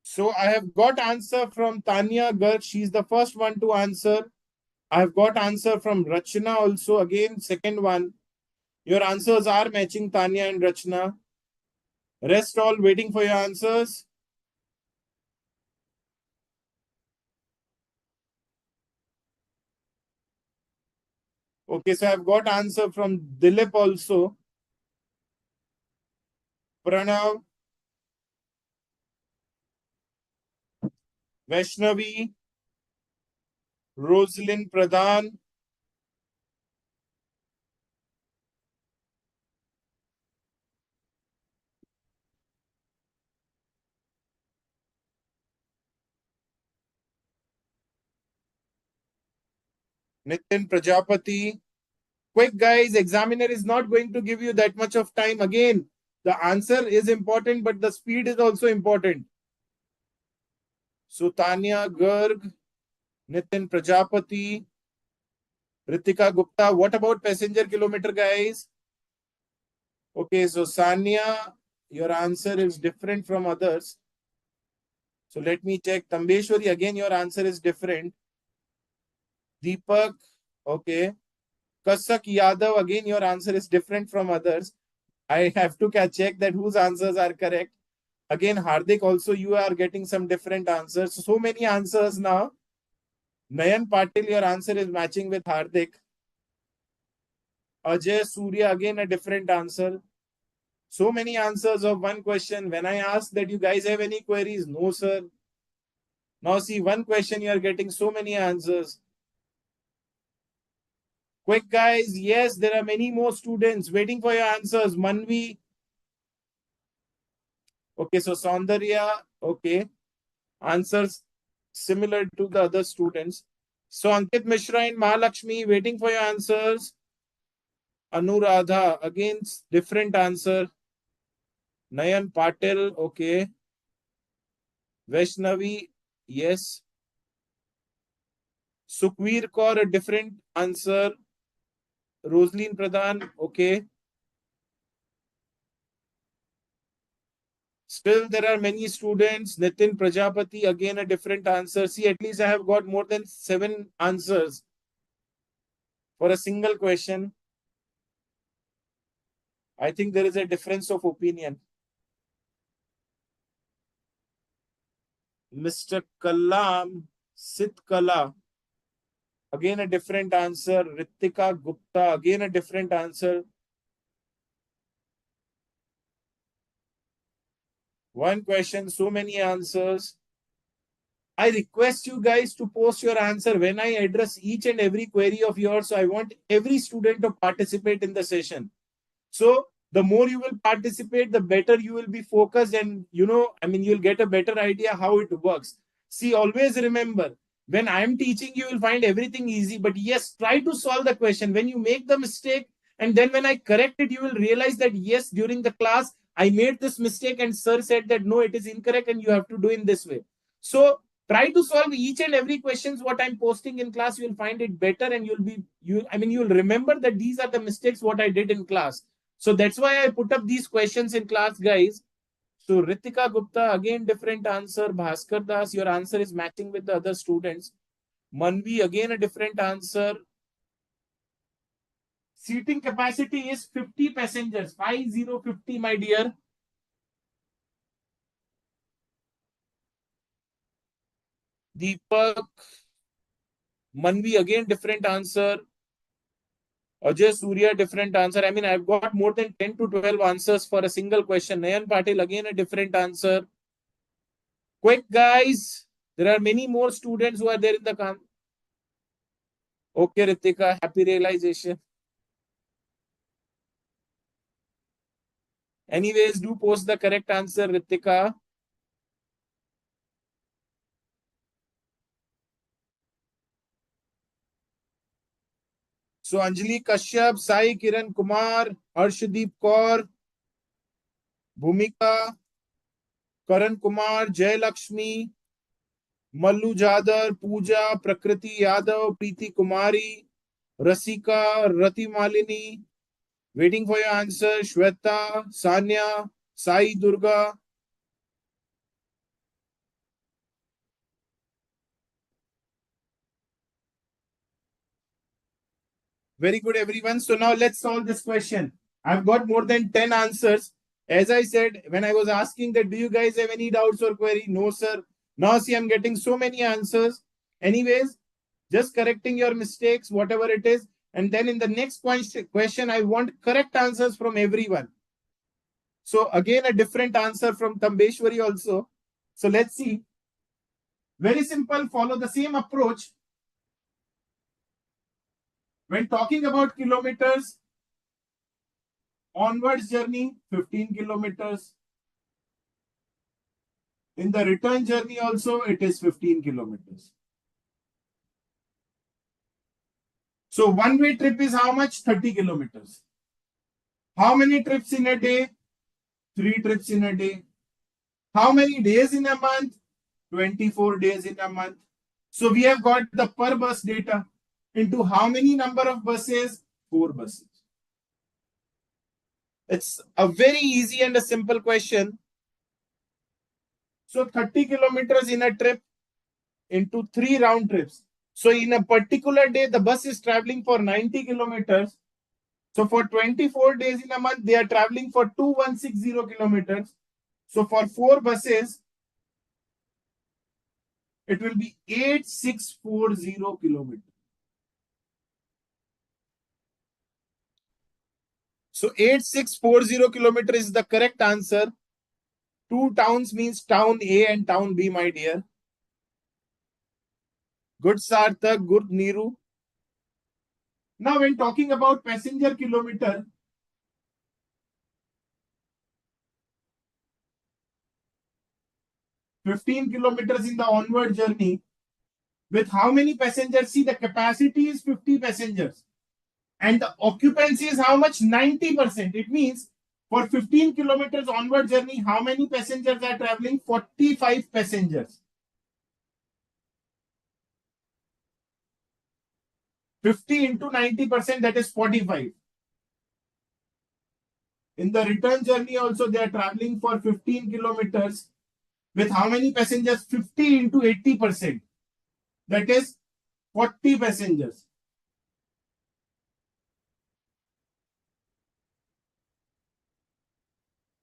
So I have got answer from Tanya Garg. She's the first one to answer. I have got answer from Rachna also. Again, second one. Your answers are matching, Tanya and Rachna. Rest all waiting for your answers. Okay, so I've got answer from Dilip also. Pranav, Vaishnavi, Rosalind Pradhan, Nitin Prajapati. Quick, guys, examiner is not going to give you that much of time. Again, the answer is important, but the speed is also important. So, Tanya Garg, Nitin Prajapati, Ritika Gupta. What about passenger kilometer, guys? Okay, so Sanya, your answer is different from others. So let me check. Tambeshwari, again, your answer is different. Deepak, okay. Kasak Yadav, again, your answer is different from others. I have to check that whose answers are correct. Again, Hardik, also you are getting some different answers. So many answers now. Nayan Patil, your answer is matching with Hardik. Ajay Surya, again a different answer. So many answers of one question. When I ask that you guys have any queries, no, sir. Now see, one question you are getting so many answers. Quick, guys. Yes, there are many more students waiting for your answers. Manvi. Okay, so Saundarya. Okay. Answers similar to the other students. So Ankit Mishra and Mahalakshmi waiting for your answers. Anuradha. Again, different answer. Nayan Patil. Okay. Vaishnavi. Yes. Sukhveer Kaur, a different answer. Rosaline Pradhan. Okay. Still, there are many students. Nitin Prajapati, again a different answer. See, at least I have got more than 7 answers for a single question. I think there is a difference of opinion. Mr. Kalam, Sit Kala, again a different answer. Ritika Gupta, again a different answer. One question, so many answers. I request you guys to post your answer when I address each and every query of yours. So I want every student to participate in the session. So the more you will participate, the better you will be focused, and you'll get a better idea how it works. See, always remember, when I'm teaching, you will find everything easy. But yes, try to solve the question. When you make the mistake, and then when I correct it, you will realize that yes, during the class, I made this mistake, and sir said that no, it is incorrect, and you have to do in this way. So try to solve each and every questions what I'm posting in class. You'll find it better, and you'll remember that these are the mistakes what I did in class. So that's why I put up these questions in class, guys. So Ritika Gupta, again different answer. Bhaskar Das, your answer is matching with the other students. Manvi, again a different answer. Seating capacity is 50 passengers. 5050, my dear. Deepak, Manvi, again different answer. Ajay Surya, different answer. I mean, I've got more than 10 to 12 answers for a single question. Nayan Patil, again a different answer. Quick, guys. There are many more students who are there in the Okay, Ritika, happy realization. Anyways, do post the correct answer, Ritika. So, Anjali Kashyap, Sai Kiran Kumar, Arshdeep Kaur, Bhumika, Karan Kumar, Jay Lakshmi, Mallu Jadar, Pooja, Prakriti Yadav, Preeti Kumari, Rasika, Rati Malini. Waiting for your answer, Shweta, Sanya, Sai Durga. Very good, everyone. So now let's solve this question. I've got more than 10 answers. As I said, when I was asking that, do you guys have any doubts or query? No, sir. Now see, I'm getting so many answers. Anyways, just correcting your mistakes, whatever it is. And then in the next question, I want correct answers from everyone. So again, a different answer from Tambeshwari also. So let's see. Very simple, follow the same approach. When talking about kilometers, onwards journey, 15 kilometers. In the return journey also, it is 15 kilometers. So one-way trip is how much? 30 kilometers. How many trips in a day? 3 trips in a day. How many days in a month? 24 days in a month. So we have got the per bus data into how many number of buses? 4 buses. It's a very easy and a simple question. So 30 kilometers in a trip into 3 round trips. So in a particular day, the bus is traveling for 90 kilometers. So for 24 days in a month, they are traveling for 2160 kilometers. So for 4 buses, it will be 8640 kilometers. So 8640 kilometers is the correct answer. 2 towns means town A and town B, my dear. Good Sarthak, good Niru. Now, when talking about passenger kilometer, 15 kilometers in the onward journey, with how many passengers? See, the capacity is 50 passengers. And the occupancy is how much? 90%. It means for 15 kilometers onward journey, how many passengers are traveling? 45 passengers. 50 into 90%, that is 45. In the return journey also, they are traveling for 15 kilometers with how many passengers? 50 into 80%. That is 40 passengers.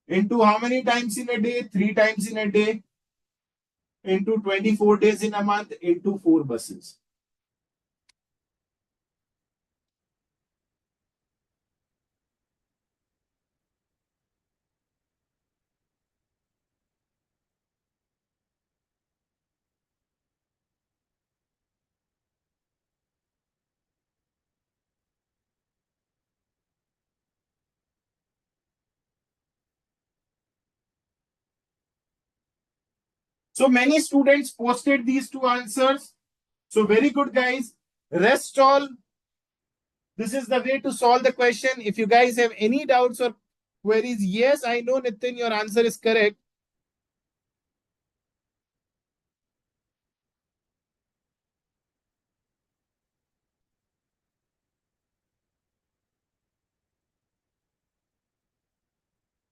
Into how many times in a day? 3 times in a day. Into 24 days in a month. Into 4 buses. So many students posted these 2 answers. So very good, guys. Rest all. This is the way to solve the question. If you guys have any doubts or queries, yes, I know, Nitin, your answer is correct.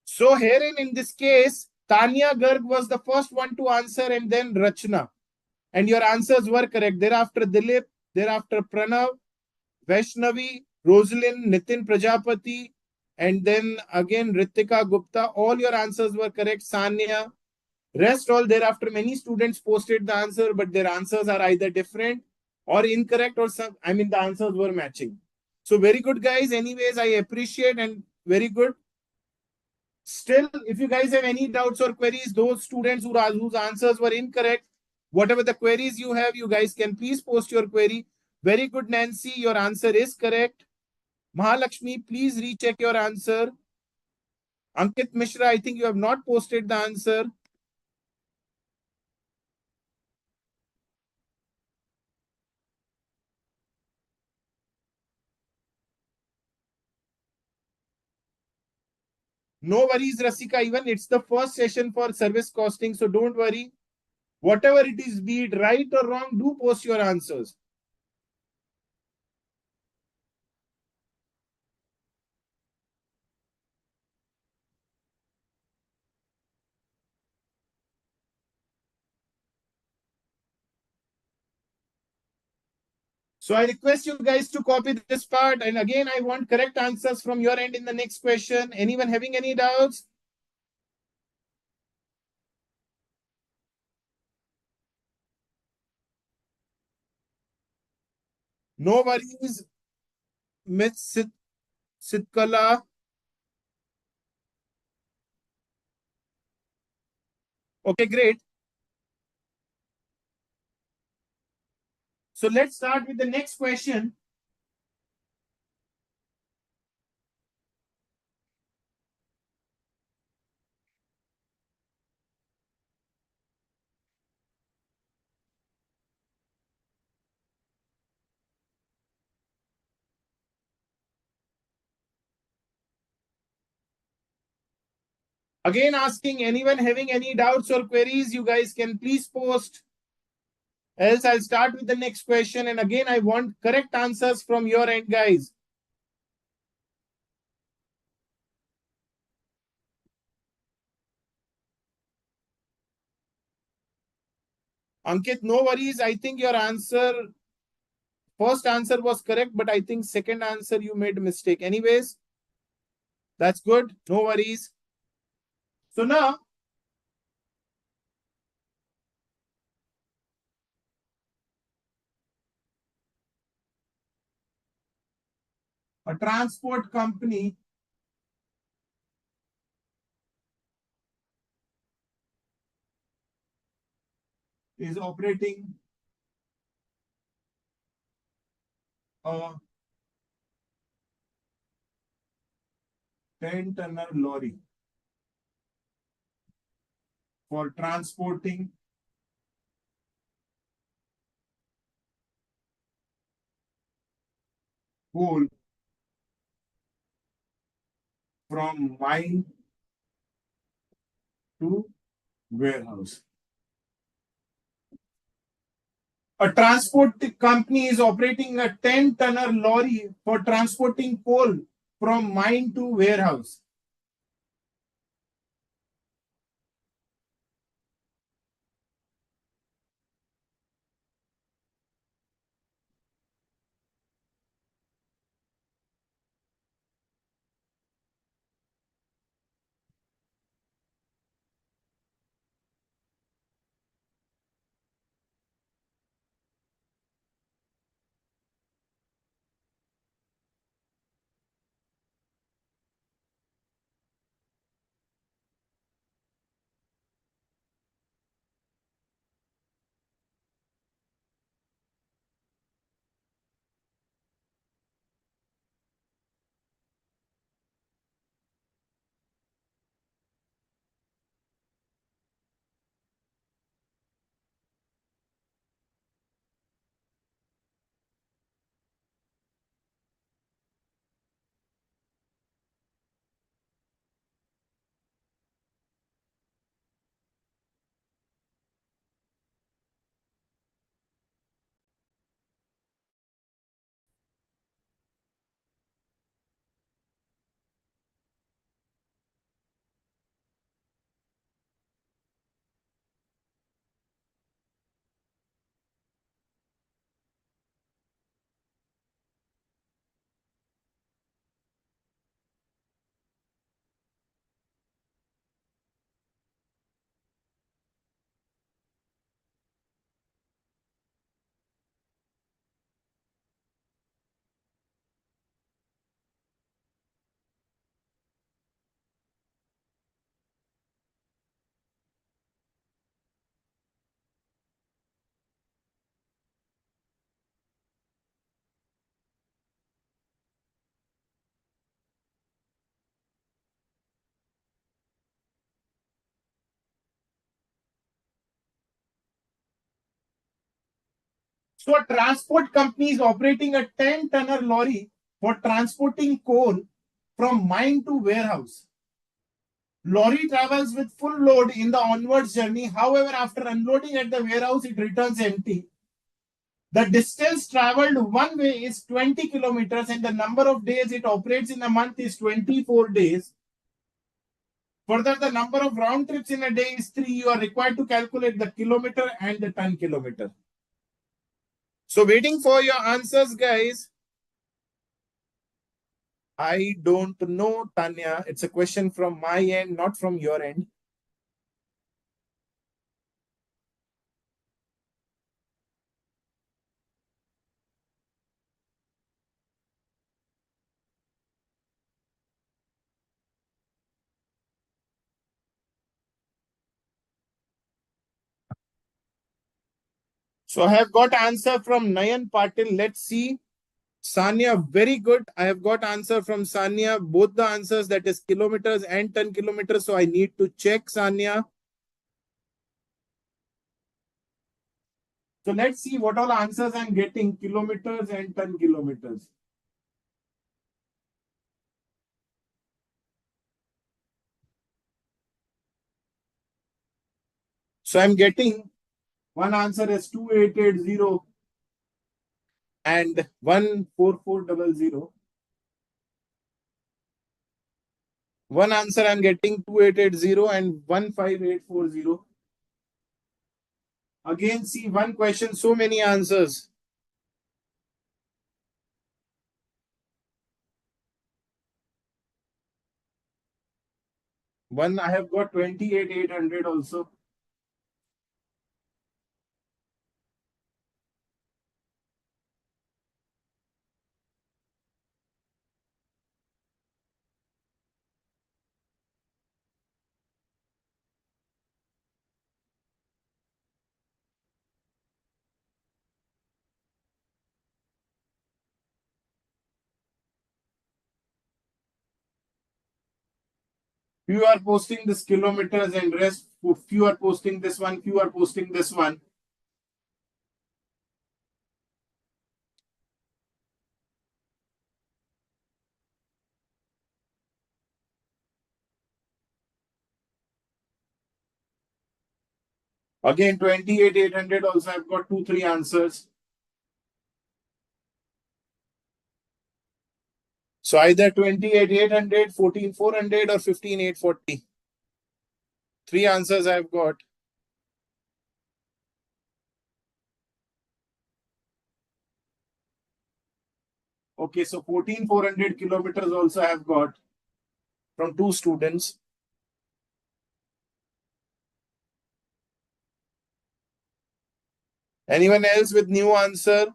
So herein in this case, Tanya Garg was the first one to answer and then Rachna. And your answers were correct. Thereafter Dilip, thereafter Pranav, Vaishnavi, Rosalind, Nitin Prajapati, and then again Ritika Gupta. All your answers were correct. Sanya. Rest all thereafter, many students posted the answer, but their answers are either different or incorrect, or some, I mean, the answers were matching. So very good, guys. Anyways, I appreciate and very good. Still, if you guys have any doubts or queries, those students whose answers were incorrect, whatever the queries you have, you guys can please post your query. Very good, Nancy. Your answer is correct. Mahalakshmi, please recheck your answer. Ankit Mishra, I think you have not posted the answer. No worries, Rasika. Even it's the first session for service costing, so don't worry. Whatever it is, be it right or wrong, do post your answers. So I request you guys to copy this part. And again, I want correct answers from your end in the next question. Anyone having any doubts? No worries, Miss Sitkala. Okay, great. So let's start with the next question. Again, asking anyone having any doubts or queries, you guys can please post. Else, I'll start with the next question. And again, I want correct answers from your end, guys. Ankit, no worries. I think your first answer was correct, but I think second answer you made a mistake. Anyways, that's good. No worries. So now, a transport company is operating a 10-tonner lorry for transporting coal from mine to warehouse. A transport company is operating a 10-tonner lorry for transporting coal from mine to warehouse. So a transport company is operating a 10-tonner lorry for transporting coal from mine to warehouse. Lorry travels with full load in the onwards journey. However, after unloading at the warehouse, it returns empty. The distance traveled one way is 20 kilometers and the number of days it operates in a month is 24 days. Further, the number of round trips in a day is 3. You are required to calculate the kilometer and the ton kilometer. So waiting for your answers, guys. I don't know, Tanya. It's a question from my end, not from your end. So I have got answer from Nayan Patil. Let's see. Sanya, very good. I have got answer from Sanya. Both the answers, that is kilometers and ton kilometers. So I need to check, Sanya. So let's see what all answers I'm getting. Kilometers and ton kilometers. So I'm getting one answer as 2880 and 14400. One answer I'm getting 2880 and 15840. Again, see one question, so many answers. One I have got 28800 also. Few are posting this kilometers and rest. Few are posting this one. Few are posting this one. Again, 28800 also I've got 2-3 answers. So either 28800, 14400 or 15840. 3 answers I've got. Okay, so 14400 kilometers also I've got from 2 students. Anyone else with new answer?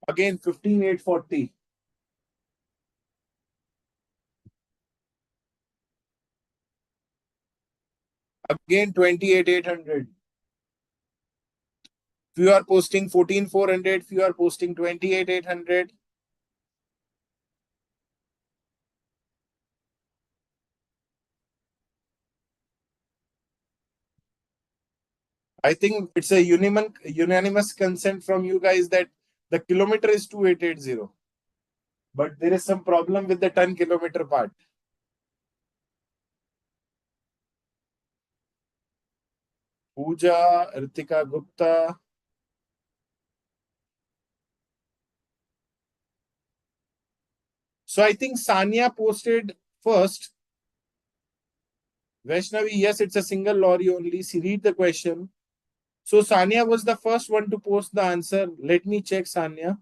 Again, 15840. Again, 28800. Few are posting 14400. Few are posting 28800. I think it's a unanimous consent from you guys that the kilometer is 2880. But there is some problem with the 10 kilometer part. Pooja, Ritika Gupta. So I think Sanya posted first. Vaishnavi, yes, it's a single lorry only. See, read the question. So Sanya was the first one to post the answer. Let me check Sanya.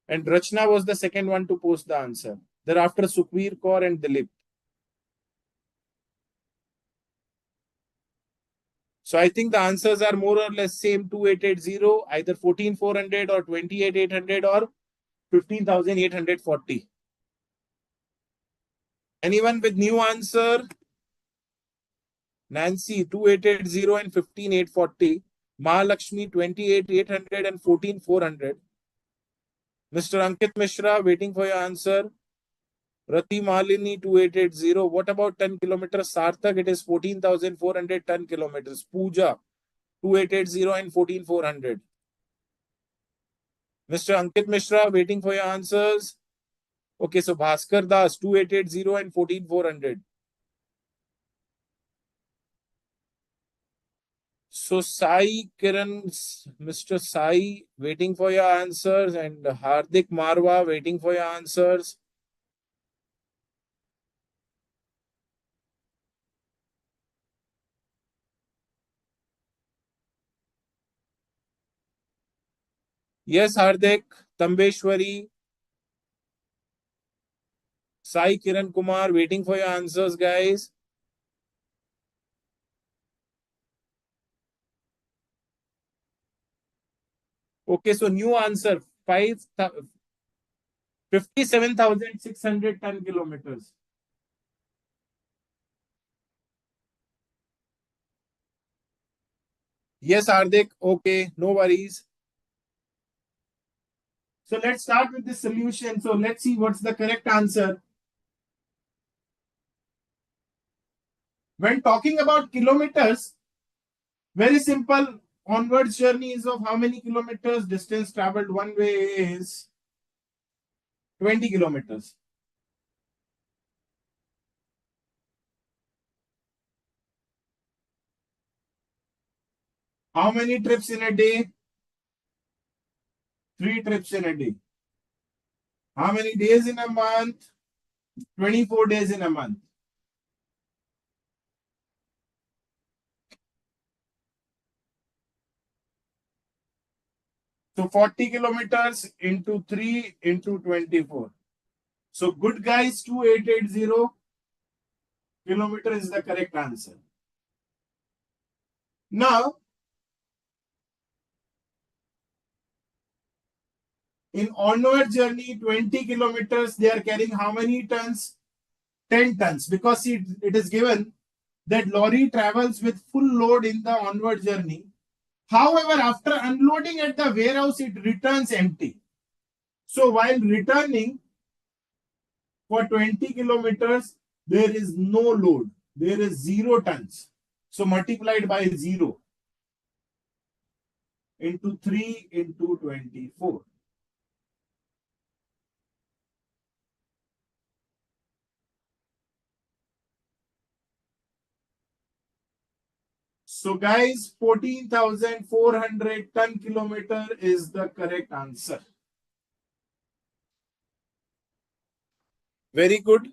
And Rachna was the second one to post the answer. Thereafter, Sukhveer Kaur and Dilip. So I think the answers are more or less same 2880, either 14400 or 28800 or 15840. Anyone with new answer? Nancy 2880 and 15840. Mahalakshmi 28800 and 14400. Mr. Ankit Mishra waiting for your answer. Rati Malini 2880. What about 10 kilometers? Sarthak, it is 14,400 10 kilometers. Pooja 2880 and 14400. Mr. Ankit Mishra waiting for your answers. Okay, so Bhaskar Das 2880 and 14400. So Sai Kiran, Mr. Sai waiting for your answers, and Hardik Marwa waiting for your answers. Yes, Hardik, Tambeshwari, Sai Kiran Kumar waiting for your answers, guys. Okay, so new answer 57,600 10 kilometers. Yes, Hardik. Okay, no worries. So let's start with the solution. So let's see what's the correct answer. When talking about kilometers, very simple. onwards journey is of how many kilometers? Distance traveled one way is 20 kilometers. How many trips in a day? 3 trips in a day. How many days in a month? 24 days in a month. So 40 kilometers into 3 into 24. So good guys, 2880 kilometer is the correct answer. Now, in onward journey, 20 kilometers, they are carrying how many tons? 10 tons. Because it is given that lorry travels with full load in the onward journey. However, after unloading at the warehouse, it returns empty. So while returning for 20 kilometers, there is no load. There is 0 tons. So multiplied by 0 into 3 into 24. So guys, 14,400 ton kilometer is the correct answer. Very good.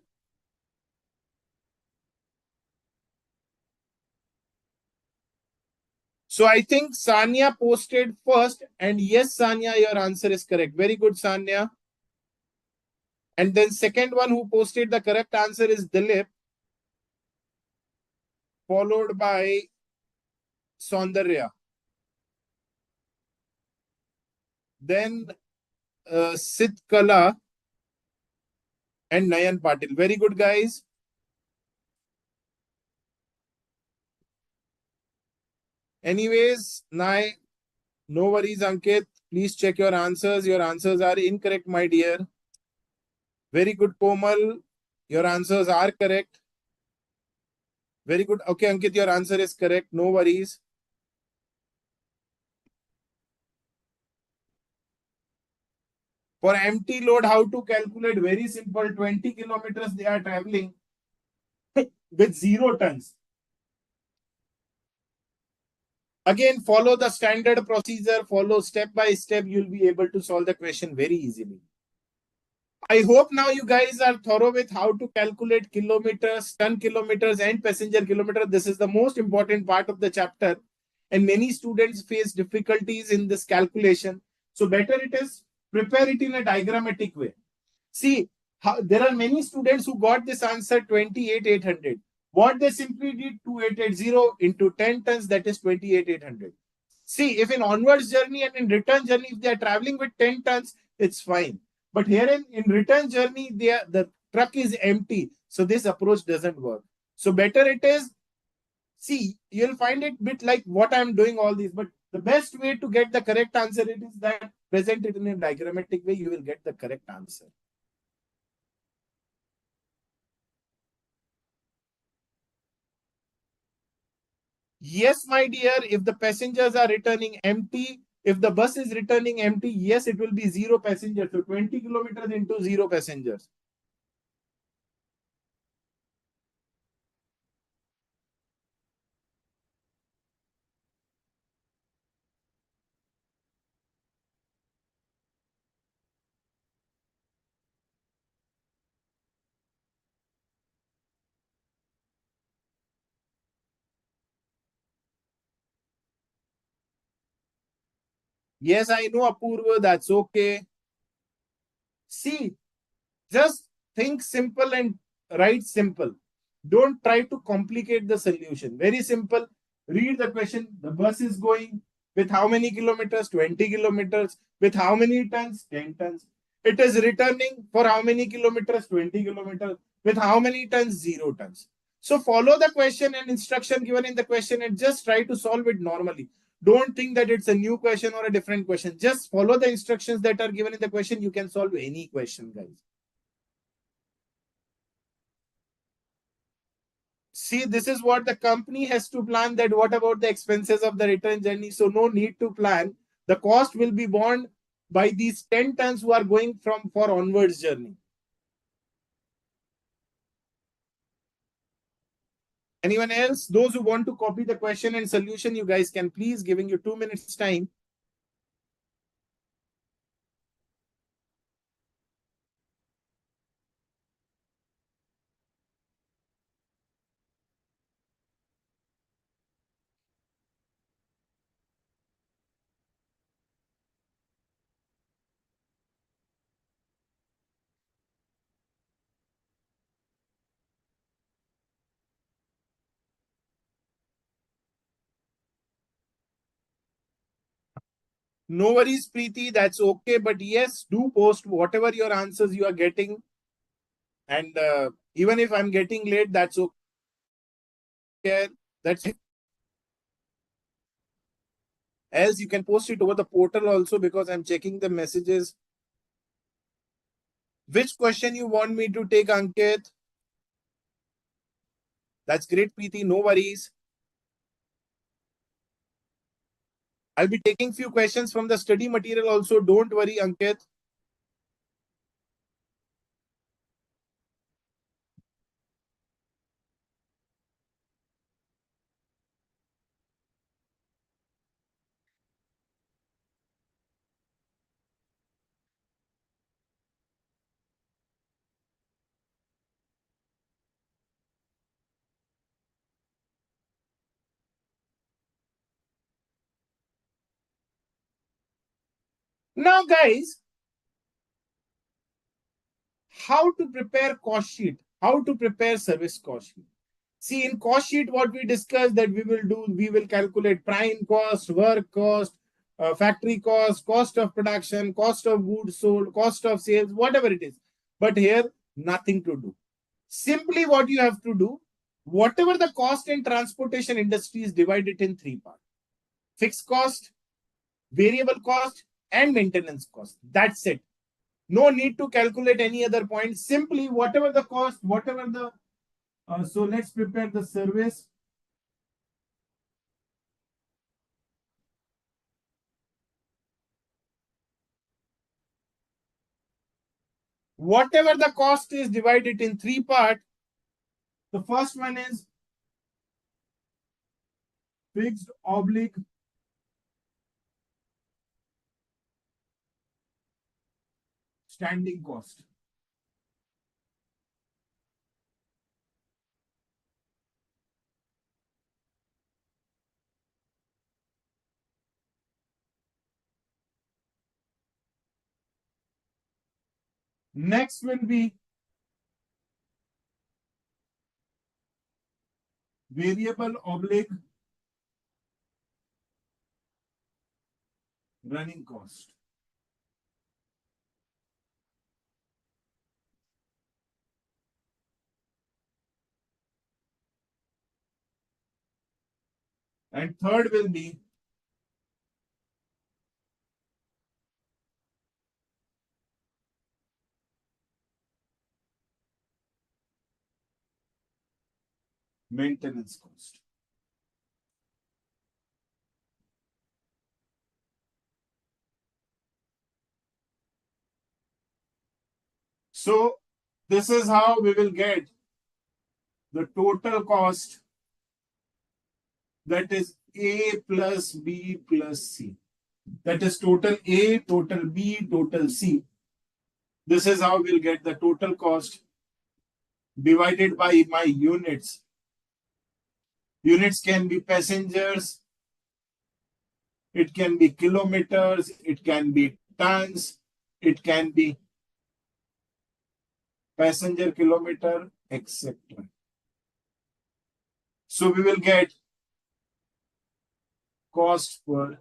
So I think Sanya posted first, and yes, Sanya, your answer is correct. Very good, Sanya. And then second one who posted the correct answer is Dilip, followed by Saundarya. Then Sid Kala and Nayan Patil. Very good, guys. Anyways, Nay, no worries, Ankit. Please check your answers. Your answers are incorrect, my dear. Very good, Komal. Your answers are correct. Very good. Okay, Ankit, your answer is correct. No worries. For empty load, how to calculate? Very simple. 20 kilometers they are traveling with 0 tons. Again, follow the standard procedure. Follow step by step. You'll be able to solve the question very easily. I hope now you guys are thorough with how to calculate kilometers, ton kilometers, and passenger kilometer. This is the most important part of the chapter. And many students face difficulties in this calculation. So better it is prepare it in a diagrammatic way. See, there are many students who got this answer 28,800. What they simply did 2880 into 10 tons, that is 28,800. See, if in onwards journey and in return journey, if they are traveling with 10 tons, it's fine. But here in return journey, the truck is empty. So this approach doesn't work. So better it is, see, you'll find it bit like what I'm doing all these, but the best way to get the correct answer it is that present it in a diagrammatic way, you will get the correct answer. Yes, my dear, if the passengers are returning empty, if the bus is returning empty, yes, it will be 0 passengers. So 20 kilometers into 0 passengers. Yes, I know, Apurva, that's okay. See, just think simple and write simple. Don't try to complicate the solution. Very simple. Read the question. The bus is going with how many kilometers? 20 kilometers. With how many tons? 10 tons. It is returning for how many kilometers? 20 kilometers. With how many tons? 0 tons. So follow the question and instruction given in the question and just try to solve it normally. Don't think that it's a new question or a different question. Just follow the instructions that are given in the question. You can solve any question, guys. See, this is what the company has to plan, that what about the expenses of the return journey? So no need to plan. The cost will be borne by these 10 tons who are going from for onwards journey. Anyone else? Those who want to copy the question and solution, you guys can please, giving you 2 minutes time. No worries, Preeti, that's okay. But yes, do post whatever your answers you are getting. And even if I'm getting late, that's okay. That's it. Else you can post it over the portal also, because I'm checking the messages. Which question you want me to take, Ankit? That's great, Preeti. No worries. I'll be taking few questions from the study material also. Don't worry, Ankit. Now, guys, how to prepare cost sheet? How to prepare service cost sheet? See, in cost sheet, what we discussed that we will calculate prime cost, work cost, factory cost, cost of production, cost of goods sold, cost of sales, whatever it is. But here, nothing to do. Simply what you have to do, whatever the cost in transportation industry is divided in three parts: fixed cost, variable cost, and maintenance cost. That's it. No need to calculate any other point. Simply whatever the cost, whatever the so let's prepare the service. Whatever the cost is divided in three parts. The first one is fixed oblique standing cost. Next will be variable oblique running cost. And third will be maintenance cost. So this is how we will get the total cost, that is A plus B plus C. That is total A, total B, total C. This is how we'll get the total cost divided by my units. Units can be passengers, it can be kilometers, it can be tons, it can be passenger kilometer, etc. So we will get cost per.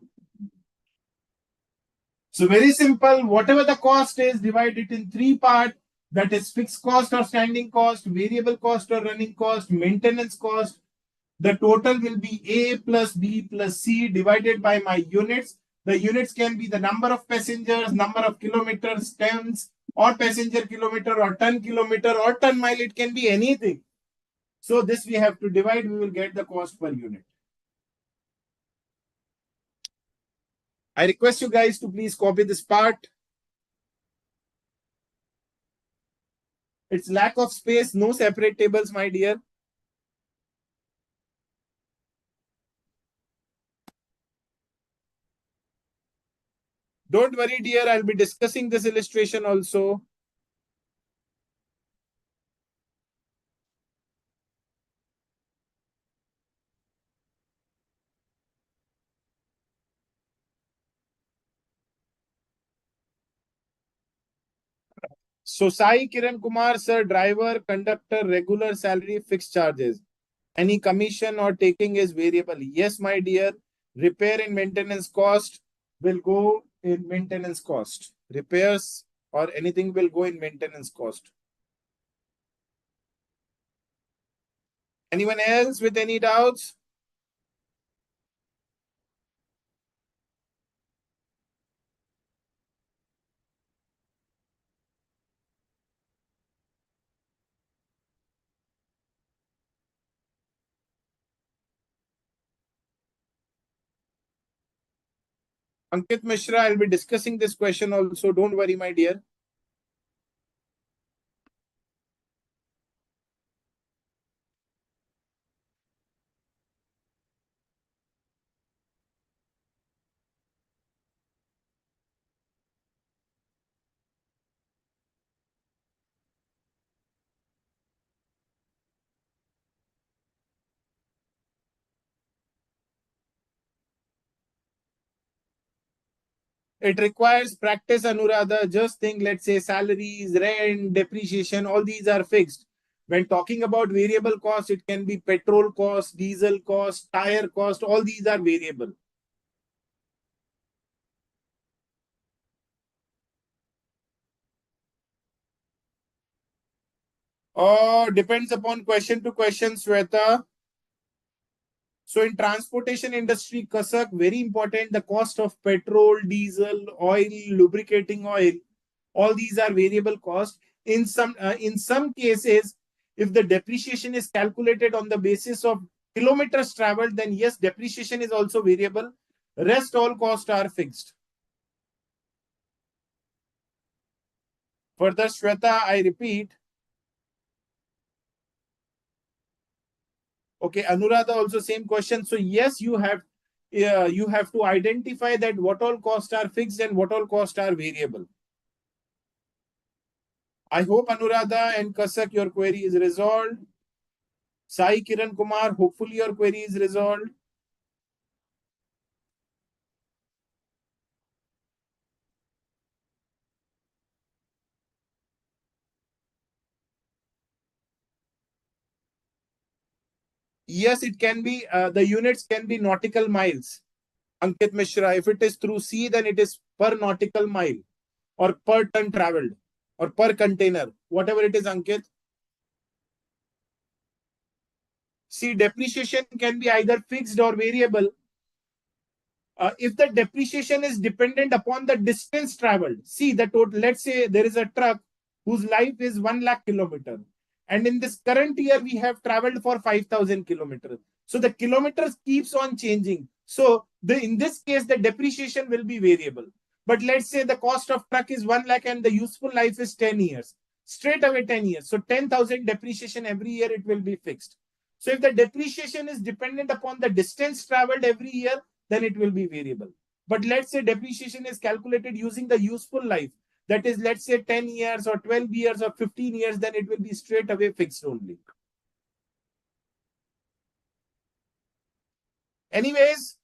So very simple, whatever the cost is, divide it in three parts. That is fixed cost or standing cost, variable cost or running cost, maintenance cost. The total will be A plus B plus C divided by my units. The units can be the number of passengers, number of kilometers, tons, or passenger kilometer, or ton kilometer, or ton mile. It can be anything. So this we have to divide, we will get the cost per unit. I request you guys to please copy this part. It's lack of space, no separate tables, my dear. Don't worry, dear, I'll be discussing this illustration also. So Sai Kiran Kumar, sir, driver, conductor, regular salary, fixed charges. Any commission or taking is variable. Yes, my dear. Repair and maintenance cost will go in maintenance cost. Repairs or anything will go in maintenance cost. Anyone else with any doubts? Ankit Mishra, I'll be discussing this question also. Don't worry, my dear. It requires practice, Anuradha. Just think, let's say salaries, rent, depreciation, all these are fixed. When talking about variable cost, it can be petrol cost, diesel cost, tire cost, all these are variable. Oh, depends upon question to question, Sweta. So in transportation industry, Kasak, very important, the cost of petrol, diesel, oil, lubricating oil, all these are variable cost. In some cases, if the depreciation is calculated on the basis of kilometers traveled, then yes, depreciation is also variable. Rest all costs are fixed. Further, Shweta, I repeat. Okay, Anuradha also same question. So yes, you have to identify that what all costs are fixed and what all costs are variable. I hope Anuradha and Kasak, your query is resolved. Sai Kiran Kumar, hopefully your query is resolved. Yes, it can be, the units can be nautical miles. Ankit Mishra, if it is through sea, then it is per nautical mile or per ton traveled or per container, whatever it is, Ankit. See, depreciation can be either fixed or variable. If the depreciation is dependent upon the distance traveled, see the total, let's say there is a truck whose life is 1 lakh kilometer. And in this current year, we have traveled for 5,000 kilometers. So the kilometers keeps on changing. So in this case, the depreciation will be variable. But let's say the cost of truck is 1 lakh and the useful life is 10 years. Straight away 10 years. So 10,000 depreciation every year, it will be fixed. So if the depreciation is dependent upon the distance traveled every year, then it will be variable. But let's say depreciation is calculated using the useful life. That is, let's say 10 years or 12 years or 15 years, then it will be straight away fixed only. Anyways,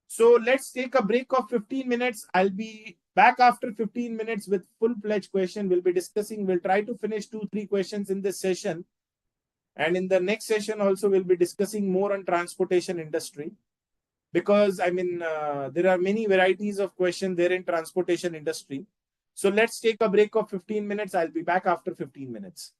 so let's take a break of 15 minutes. I'll be back after 15 minutes with full-fledged question. We'll be discussing, we'll try to finish 2-3 questions in this session. And in the next session also, we'll be discussing more on transportation industry. Because there are many varieties of questions there in transportation industry. So let's take a break of 15 minutes. I'll be back after 15 minutes.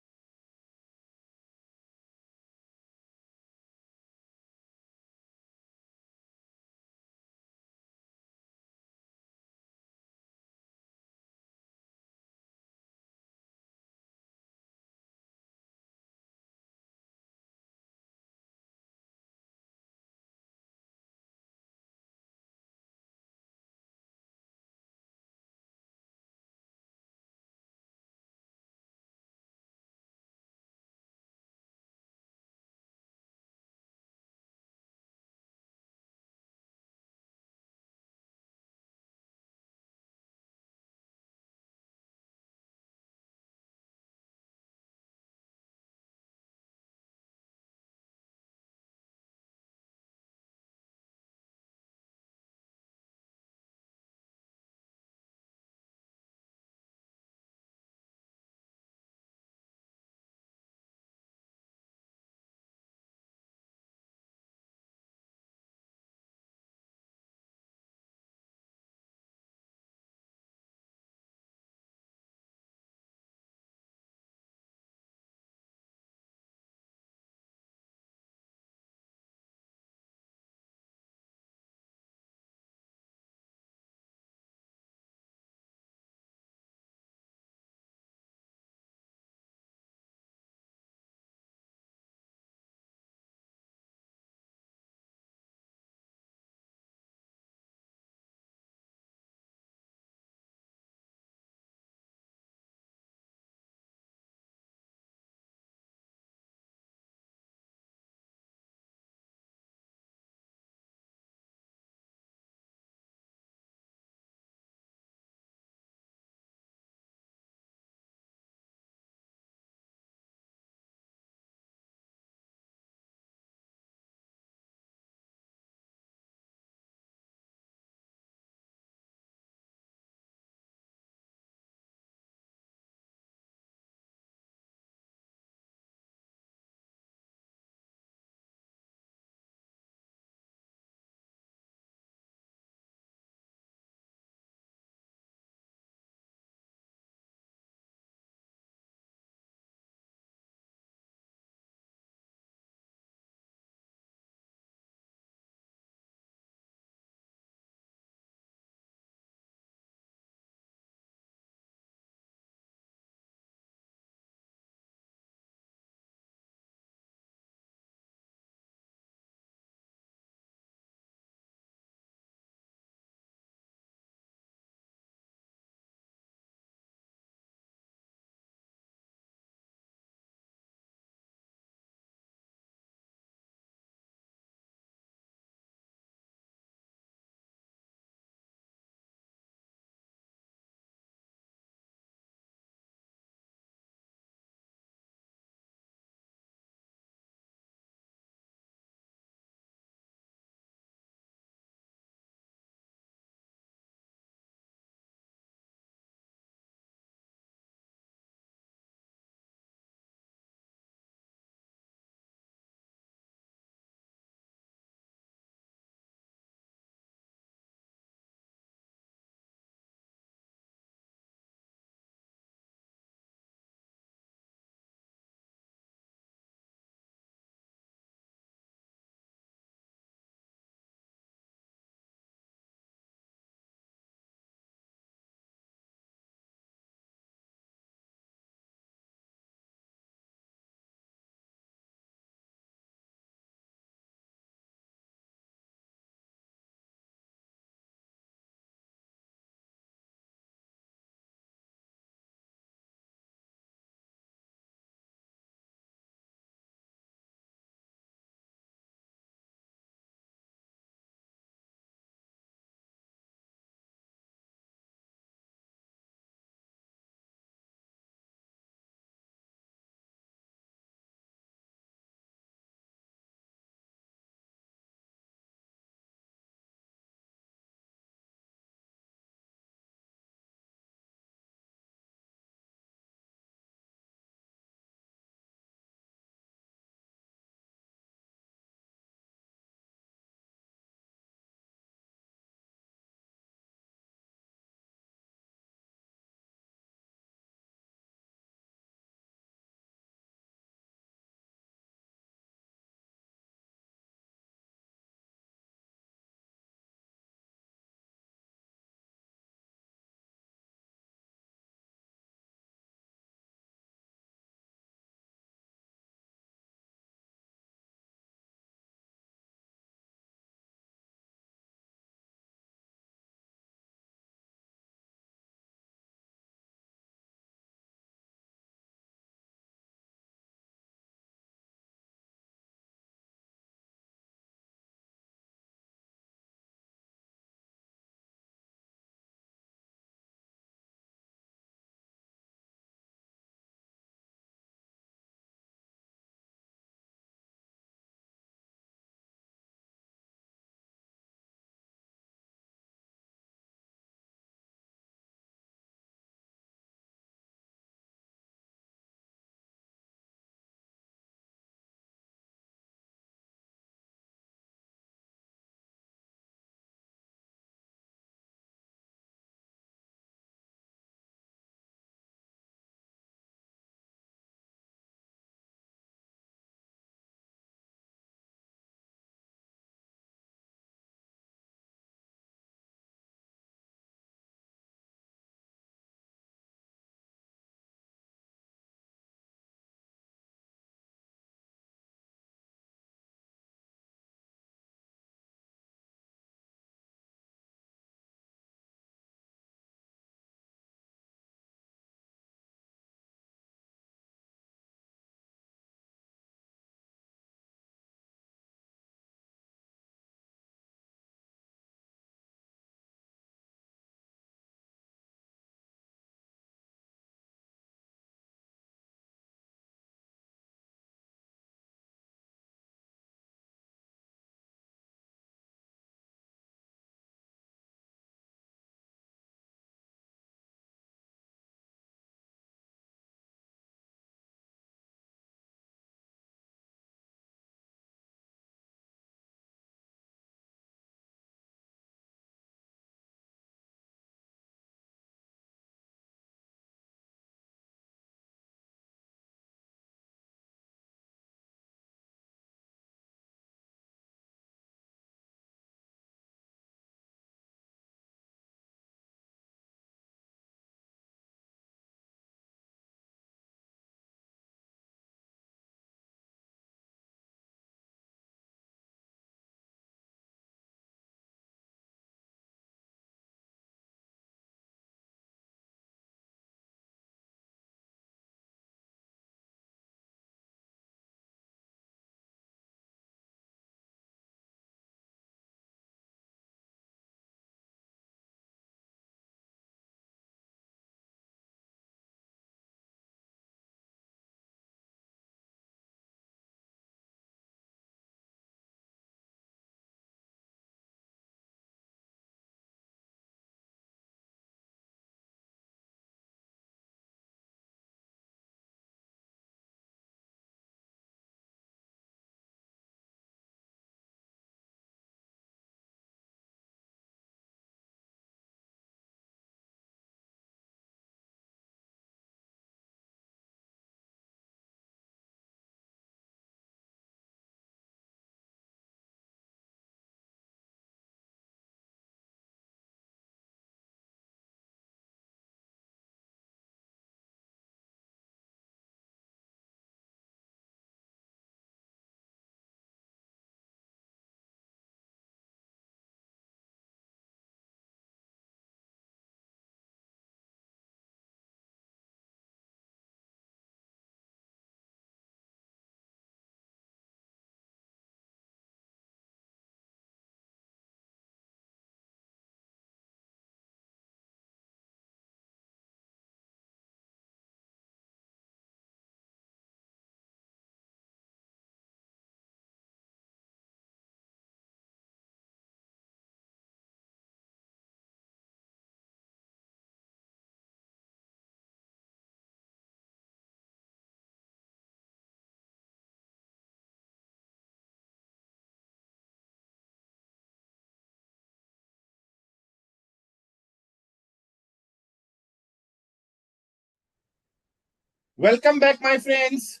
Welcome back, my friends.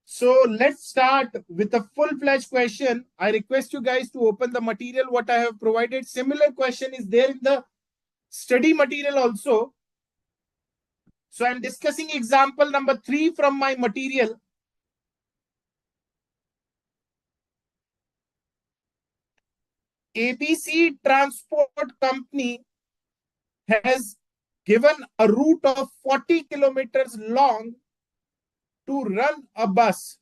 So let's start with a full-fledged question. I request you guys to open the material what I have provided. Similar question is there in the study material also. So I'm discussing example number 3 from my material. ABC Transport Company has given a route of 40 kilometers long to run a bus.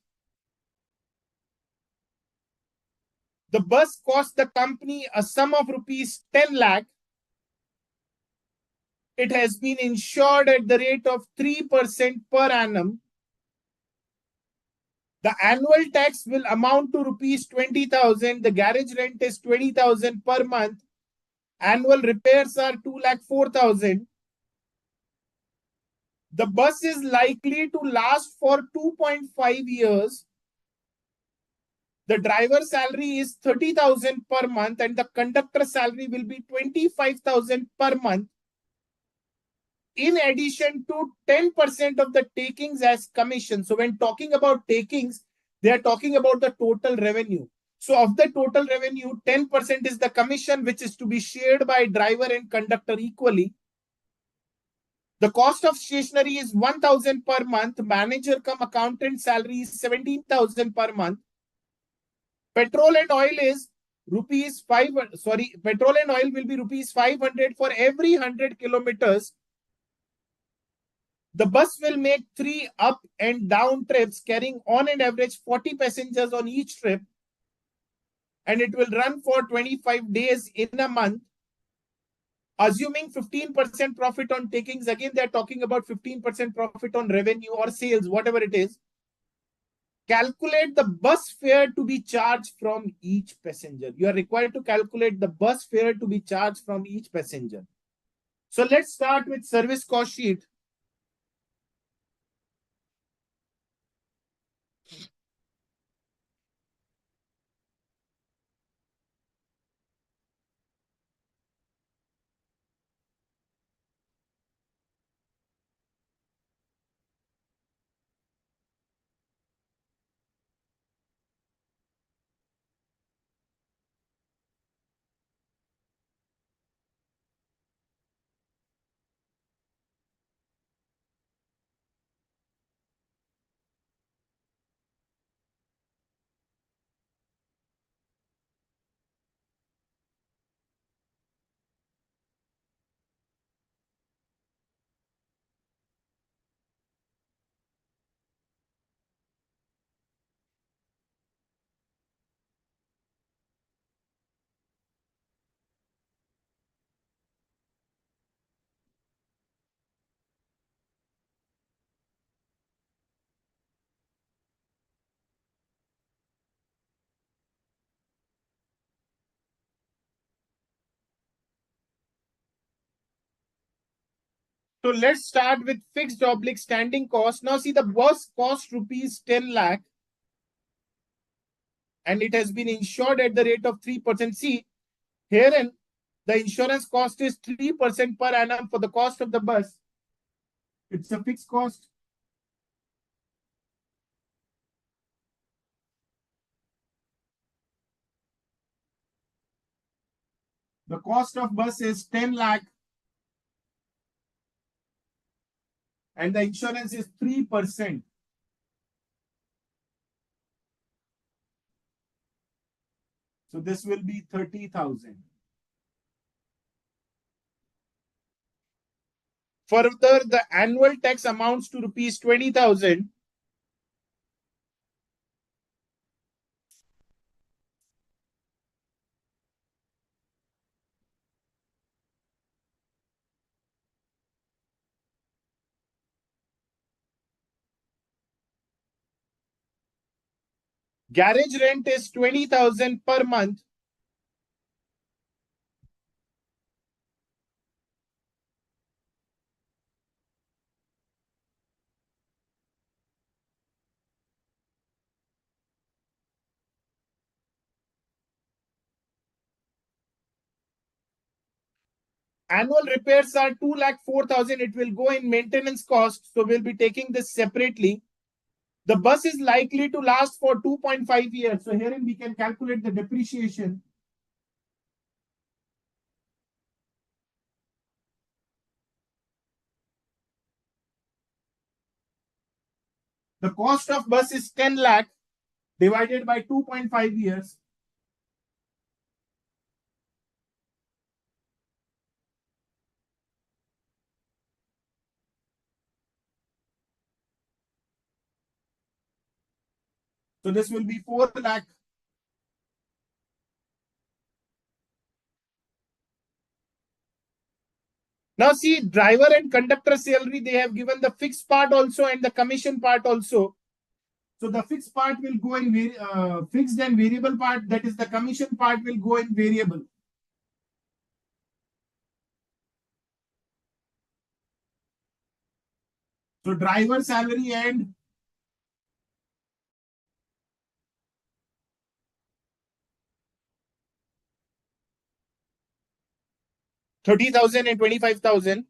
The bus cost the company a sum of rupees 10 lakh. It has been insured at the rate of 3% per annum. The annual tax will amount to rupees 20,000. The garage rent is 20,000 per month. Annual repairs are 2,04,000. The bus is likely to last for 2.5 years. The driver's salary is 30,000 per month and the conductor salary will be 25,000 per month. In addition to 10% of the takings as commission. So when talking about takings, they are talking about the total revenue. So of the total revenue, 10% is the commission, which is to be shared by driver and conductor equally. The cost of stationery is 1,000 per month. Manager cum accountant salary is 17,000 per month. Petrol and oil is rupees 5. Sorry, petrol and oil will be rupees 500 for every 100 kilometers. The bus will make 3 up and down trips, carrying on an average 40 passengers on each trip. And it will run for 25 days in a month. Assuming 15% profit on takings, again, they're talking about 15% profit on revenue or sales, whatever it is. Calculate the bus fare to be charged from each passenger. You are required to calculate the bus fare to be charged from each passenger. So let's start with service cost sheet. So let's start with fixed oblique standing cost. Now see the bus cost rupees 10 lakh and it has been insured at the rate of 3%. See, herein the insurance cost is 3% per annum for the cost of the bus. It's a fixed cost. The cost of bus is 10 lakh and the insurance is 3%. So this will be 30,000. Further, the annual tax amounts to rupees 20,000. Garage rent is 20,000 per month. Annual repairs are 2,04,000. It will go in maintenance cost. So we'll be taking this separately. The bus is likely to last for 2.5 years. So herein we can calculate the depreciation. The cost of bus is 10 lakh divided by 2.5 years. So this will be 4 lakh. Now see, driver and conductor salary, they have given the fixed part also and the commission part also. So the fixed part will go in fixed, and variable part, that is the commission part, will go in variable. So driver salary and $30,000 and $25,000.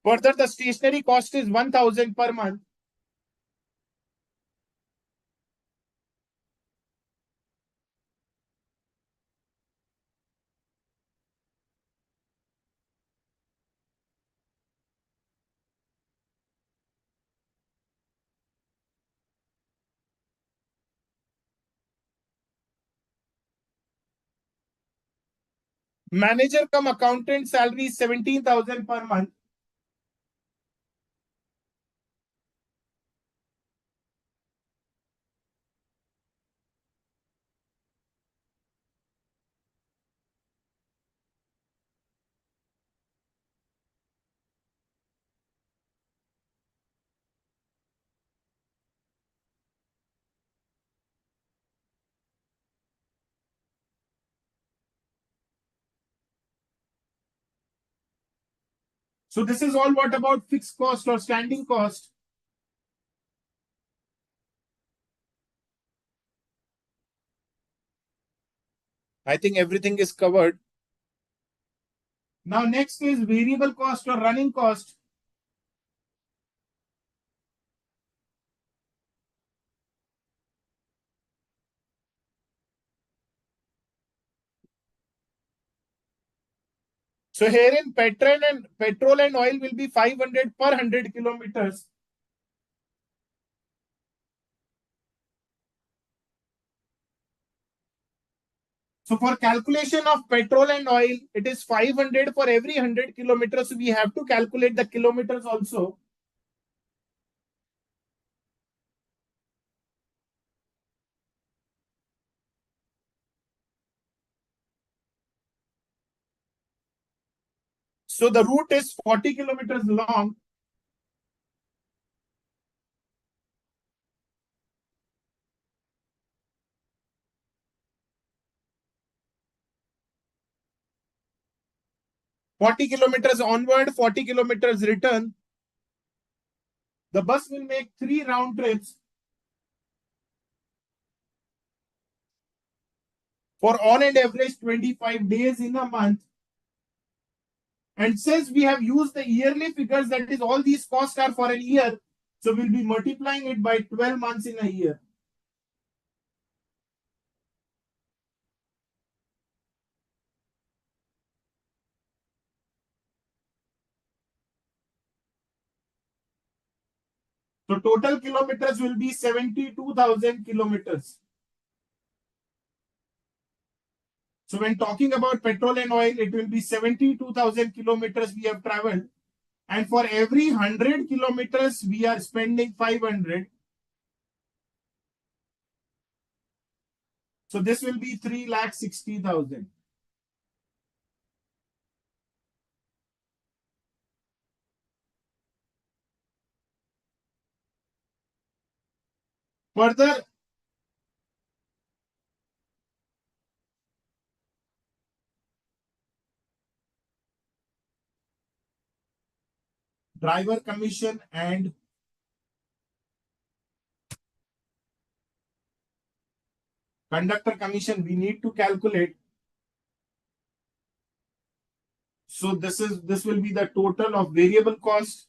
Further, the stationary cost is 1,000 per month. Manager cum accountant salary is 17,000 per month. So this is all what about fixed cost or standing cost. I think everything is covered. Now next is variable cost or running cost. So herein petrol and oil will be 500 per 100 kilometers. So for calculation of petrol and oil, it is 500 for every 100 kilometers. So we have to calculate the kilometers also. So the route is 40 kilometers long. Forty kilometers onward, 40 kilometers return. The bus will make 3 round trips for on and average 25 days in a month. And since we have used the yearly figures, that is, all these costs are for a year, so we'll be multiplying it by 12 months in a year. So total kilometers will be 72,000 kilometers. So when talking about petrol and oil, it will be 72,000 kilometers we have traveled. And for every 100 kilometers, we are spending 500. So this will be 3,60,000. Further, driver commission and conductor commission we need to calculate. So this will be the total of variable cost.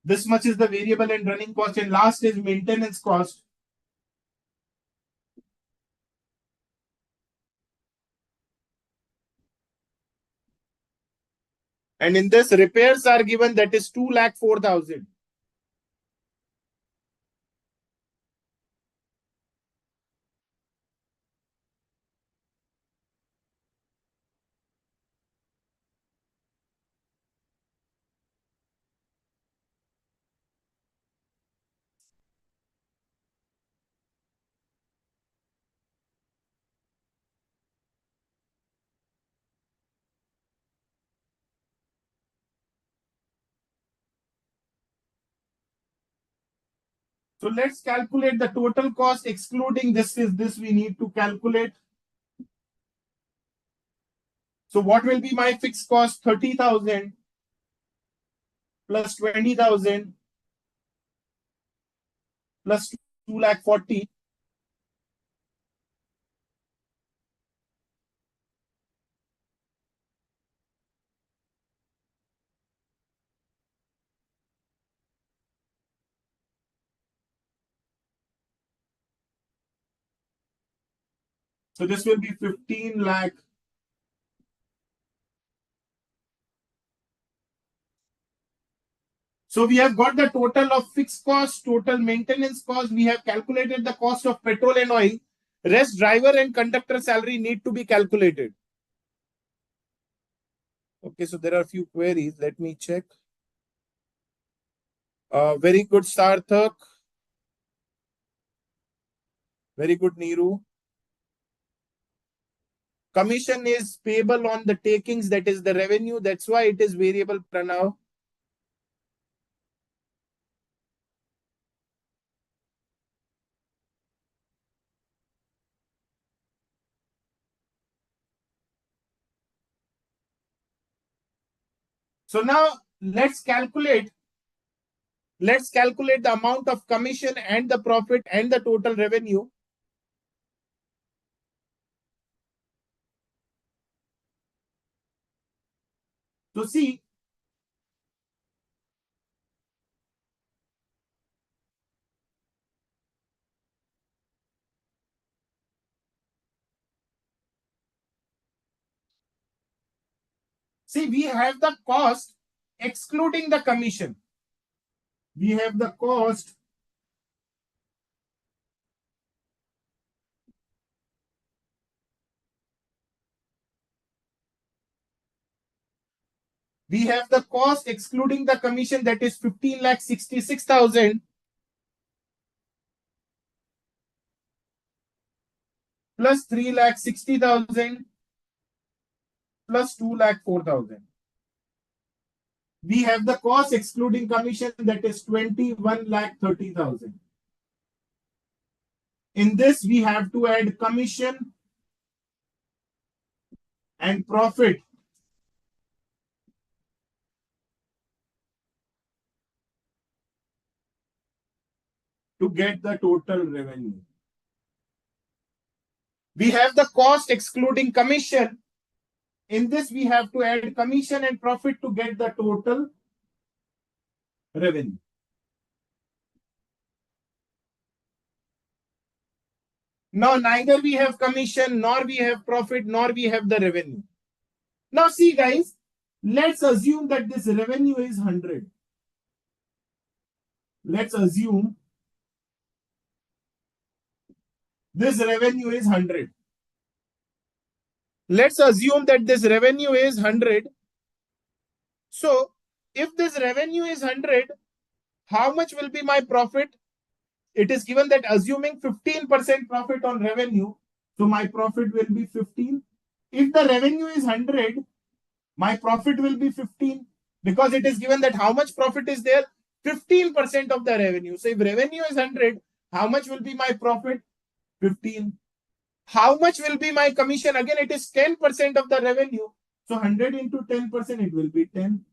This much is the variable and running cost, and last is maintenance cost. And in this, repairs are given, that is 2,04,000. So let's calculate the total cost excluding this. Is this we need to calculate. So what will be my fixed cost? 30,000 plus 20,000 plus 2,40,000. So this will be 15 lakh. So we have got the total of fixed cost, total maintenance cost. We have calculated the cost of petrol and oil. Rest, driver and conductor salary need to be calculated. Okay, so there are a few queries. Let me check. Very good, Sarthak. Very good, Neeru. Commission is payable on the takings, that is the revenue. That's why it is variable, Pranav. So now let's calculate the amount of commission and the profit and the total revenue. So see, we have the cost excluding the commission. We have the cost excluding the commission, that is 15,66,000 plus 3,60,000 plus 2,04,000. We have the cost excluding commission, that is 21,30,000. In this, we have to add commission and profit to get the total revenue. We have the cost excluding commission. In this, we have to add commission and profit to get the total revenue. Now, neither we have commission, nor we have profit, nor we have the revenue. Now, see, guys, let's assume that this revenue is 100. Let's assume this revenue is 100. Let's assume that this revenue is 100. So, if this revenue is 100, how much will be my profit? It is given that assuming 15% profit on revenue, so my profit will be 15. If the revenue is 100, my profit will be 15, because it is given that how much profit is there? 15% of the revenue. So if revenue is 100, How much will be my profit? 15. How much will be my commission? Again, it is 10% of the revenue. So 100 into 10%, it will be 10.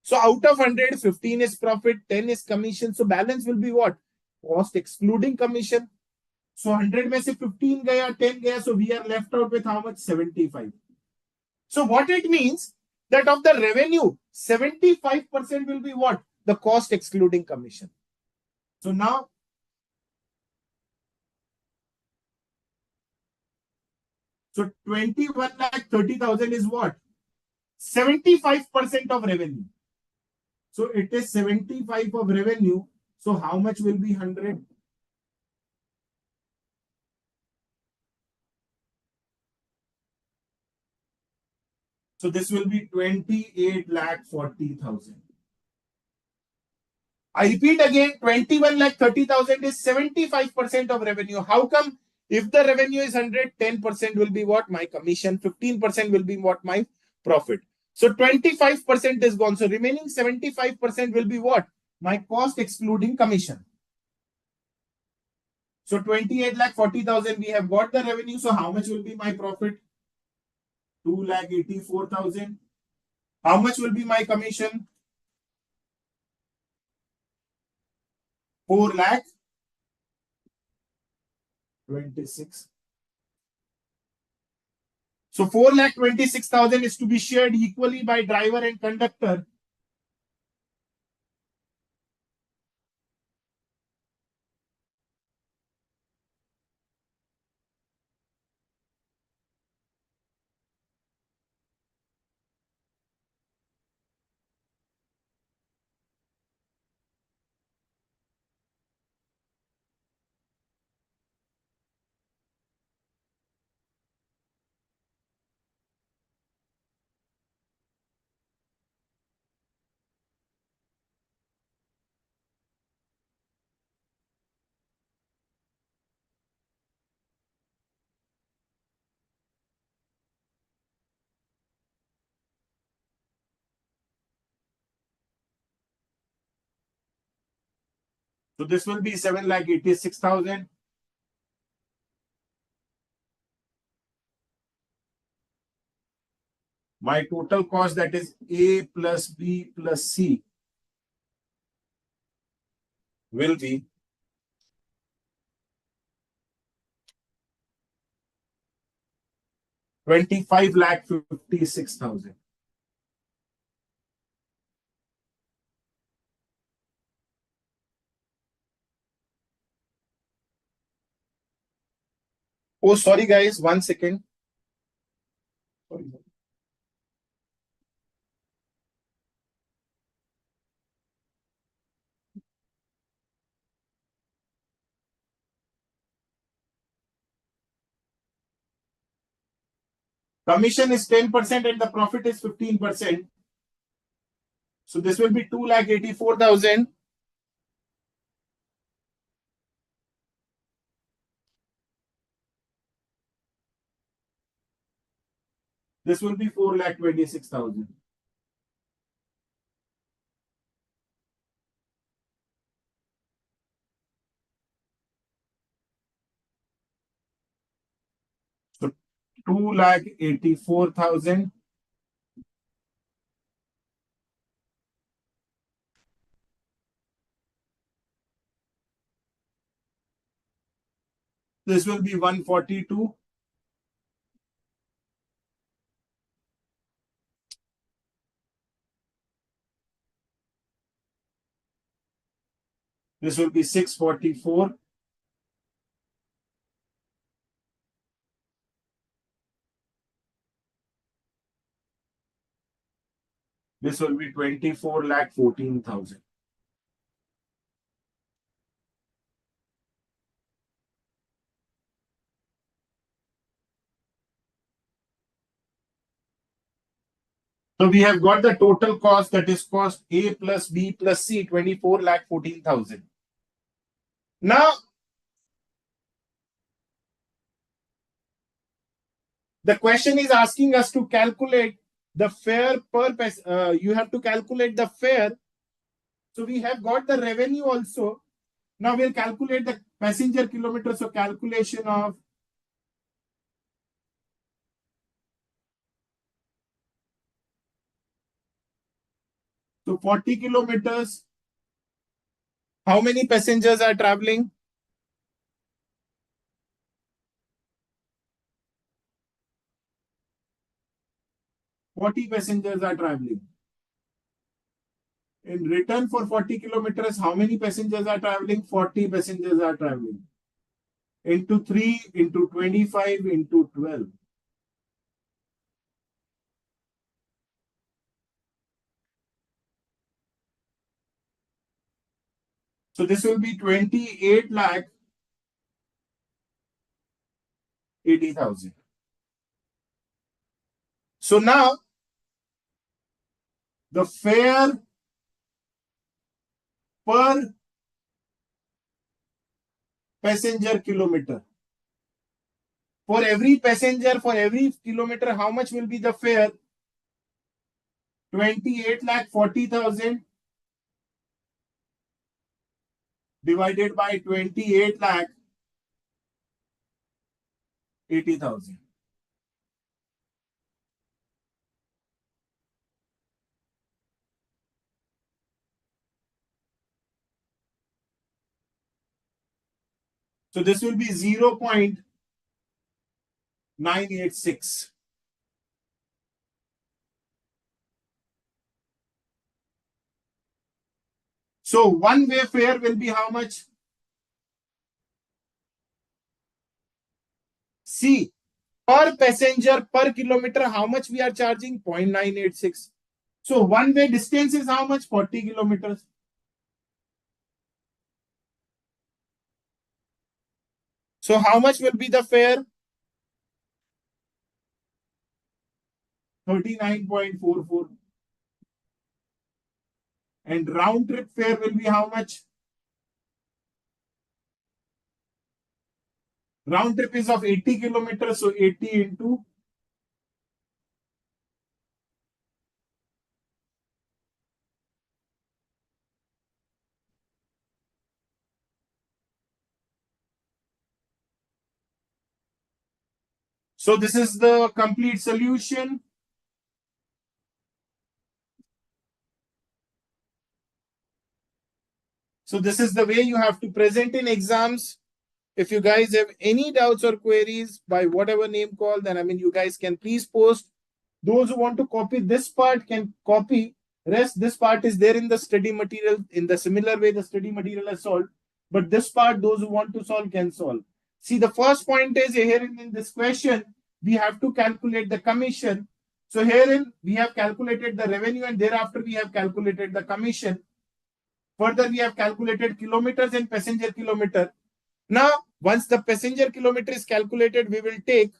So out of 100, 15 is profit, 10 is commission. So balance will be what? Cost excluding commission. So 100 में से 15 गया, 10 गया. So we are left out with how much? 75. So what it means that of the revenue, 75% will be what? The cost excluding commission. So now, so 21,30,000 is what? 75% of revenue. So it is 75 of revenue. So how much will be 100? So this will be 28,40,000. I repeat again, 21,30,000 is 75% of revenue. How come? If the revenue is 100, 10% will be what? My commission. 15% will be what? My profit. So 25% is gone. So remaining 75% will be what? My cost excluding commission. So 28,40,000 we have got the revenue. So how much will be my profit? 2,84,000. How much will be my commission? 4,26,000. So 4,26,000 is to be shared equally by driver and conductor. So this will be 7,86,000. My total cost, that is A plus B plus C, will be 25,56,000. Oh, sorry guys, 1 second. Sorry. Commission is 10% and the profit is 15%. So this will be 2,84,000. This will be 4,26,000. So 2,84,000. This will be 142. This will be 644. This will be 24,14,000. So we have got the total cost, that is cost A plus B plus C, 24,14,000. Now, the question is asking us to calculate the fare per you have to calculate the fare. So we have got the revenue also. Now we'll calculate the passenger kilometer. So calculation of so 40 kilometers. How many passengers are traveling? 40 passengers are traveling. In return for 40 kilometers, how many passengers are traveling? 40 passengers are traveling. Into 3, into 25, into 12. So this will be 28 lakh 80,000. So now the fare per passenger kilometer. For every passenger, for every kilometer, how much will be the fare? 28 lakh 40,000 divided by 28 lakh 80,000. So this will be 0.986. So one way fare will be how much? C. Per passenger per kilometer, how much we are charging? 0.986. So one way distance is how much? 40 kilometers. So how much will be the fare? 39.44. And round trip fare will be how much? Round trip is of 80 kilometers. So 80 into. So this is the complete solution. So this is the way you have to present in exams. If you guys have any doubts or queries by whatever name call, then you guys can please post. Those who want to copy this part can copy. Rest, this part is there in the study material. In the similar way, the study material is solved. But this part, those who want to solve can solve. See, the first point is here in this question, we have to calculate the commission. So herein, we have calculated the revenue and thereafter we have calculated the commission. Further, we have calculated kilometers and passenger kilometer. Now, once the passenger kilometer is calculated, we will take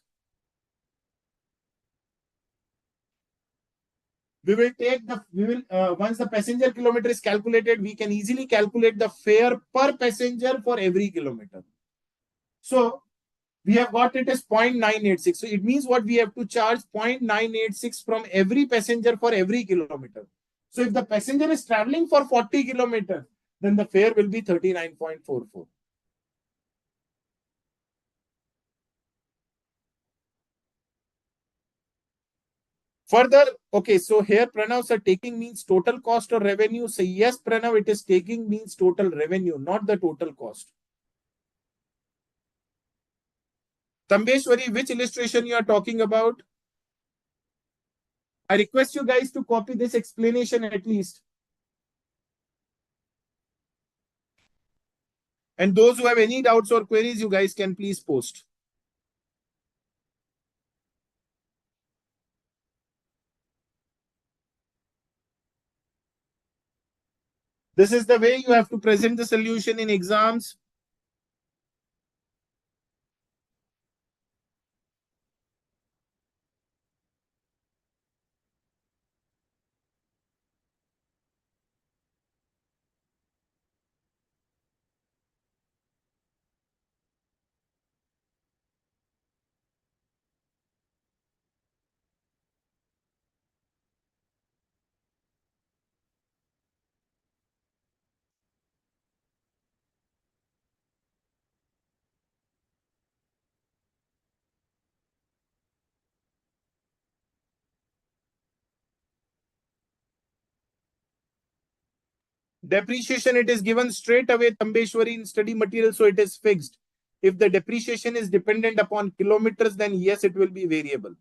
once the passenger kilometer is calculated, we can easily calculate the fare per passenger for every kilometer. So we have got it as 0.986. So it means what we have to charge 0.986 from every passenger for every kilometer. So if the passenger is traveling for 40 kilometers, then the fare will be 39.44. Further, okay, so here Pranav sir, taking means total cost or revenue. So yes, Pranav, it is taking means total revenue, not the total cost. Tambeshwari, which illustration you are talking about? I request you guys to copy this explanation at least. And those who have any doubts or queries, you guys can please post. This is the way you have to present the solution in exams. Depreciation, it is given straight away, Tambeshwari, in study material, so it is fixed. If the depreciation is dependent upon kilometers, then yes, it will be variable.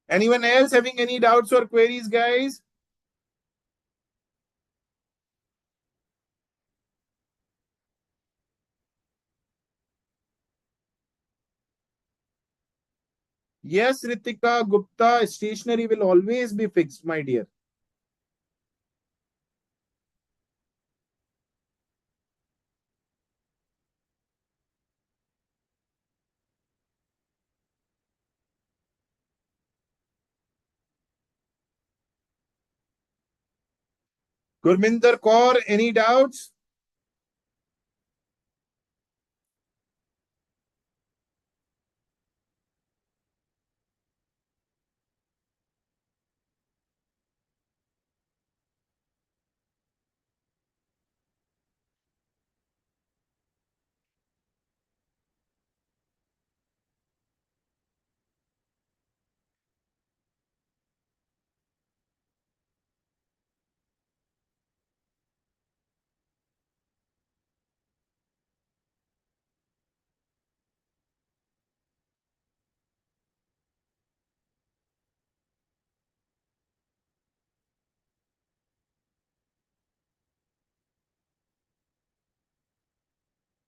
Anyone else having any doubts or queries, guys? Yes, Ritika Gupta, stationery will always be fixed, my dear. Gurminder Kaur, any doubts?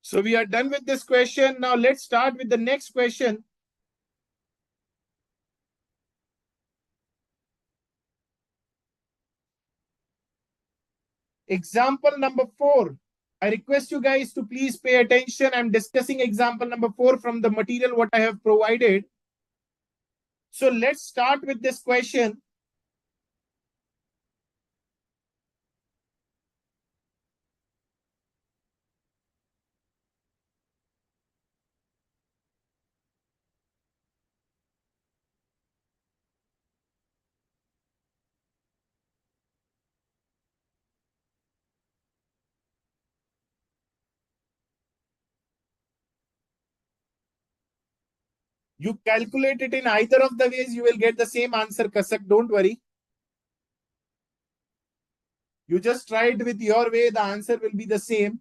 So we are done with this question. Now let's start with the next question. Example number 4. I request you guys to please pay attention. I'm discussing example number 4 from the material what I have provided. So let's start with this question. You calculate it in either of the ways, you will get the same answer, Kasak. Don't worry. You just try it with your way, the answer will be the same.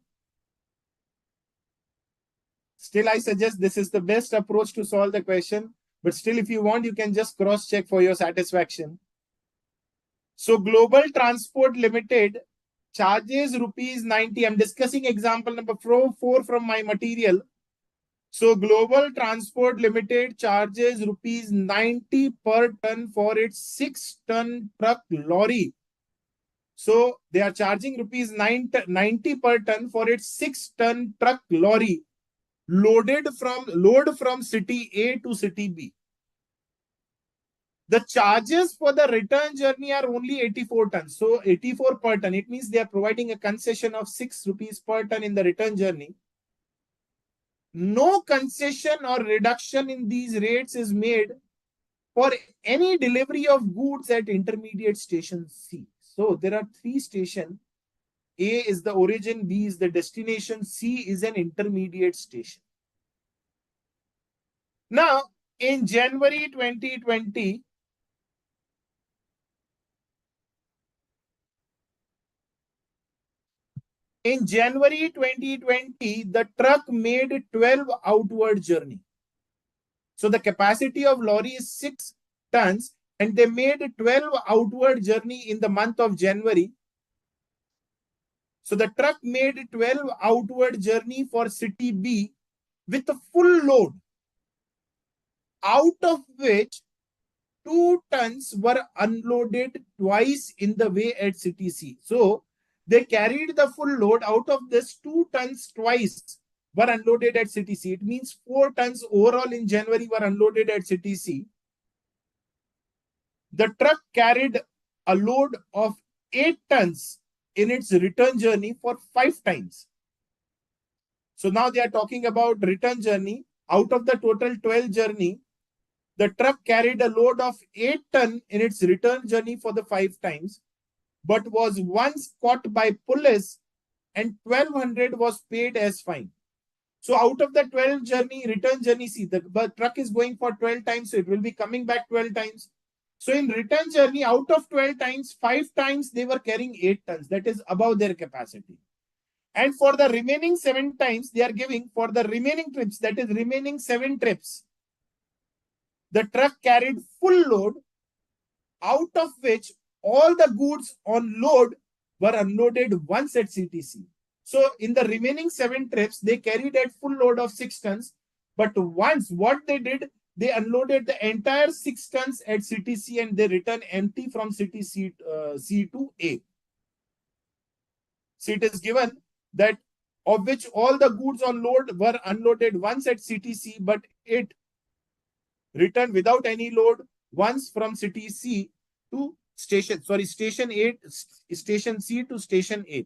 Still, I suggest this is the best approach to solve the question. But still, if you want, you can just cross-check for your satisfaction. So, Global Transport Limited charges rupees 90. I'm discussing example number 4 from my material. So, Global Transport Limited charges rupees 90 per ton for its 6-ton truck lorry. So, they are charging rupees 90 per ton for its 6-ton truck lorry load from city A to city B. The charges for the return journey are only 84 tons. So 84 per ton. It means they are providing a concession of 6 rupees per ton in the return journey. No concession or reduction in these rates is made for any delivery of goods at intermediate station C. So there are 3 stations. A is the origin, B is the destination, C is an intermediate station. Now, in January 2020, the truck made 12 outward journey. So the capacity of lorry is 6 tons and they made 12 outward journey in the month of January. So the truck made 12 outward journey for city B with a full load, out of which 2 tons were unloaded twice in the way at city C. So they carried the full load. Out of this, 2 tons twice were unloaded at city C. It means 4 tons overall in January were unloaded at city C. The truck carried a load of 8 tons in its return journey for 5 times. So now they are talking about return journey. Out of the total 12 journey, the truck carried a load of 8 tons in its return journey for the 5 times, but was once caught by police and 1200 was paid as fine. So out of the 12 journey, return journey, see the truck is going for 12 times, so it will be coming back 12 times. So in return journey, out of 12 times, 5 times they were carrying 8 tons. That is above their capacity. And for the remaining 7 times, they are giving for the remaining trips, that is remaining 7 trips, the truck carried full load, out of which all the goods on load were unloaded once at CTC. So in the remaining 7 trips, they carried a full load of 6 tons. But once what they did, they unloaded the entire 6 tons at CTC and they returned empty from CTC C to A. So it is given that of which all the goods on load were unloaded once at CTC, but it returned without any load once from CTC to station A, station C to station A.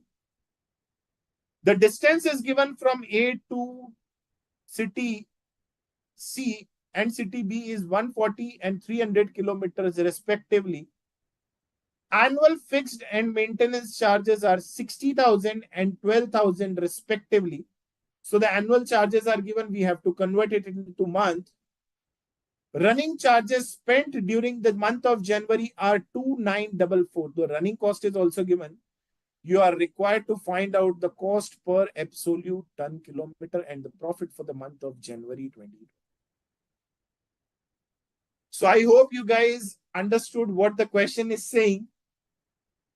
The distance is given from A to city C and city B is 140 and 300 kilometers respectively. Annual fixed and maintenance charges are 60,000 and 12,000 respectively. So the annual charges are given. We have to convert it into month. Running charges spent during the month of January are 2,944. The running cost is also given. You are required to find out the cost per absolute ton kilometer and the profit for the month of January 2020. So I hope you guys understood what the question is saying.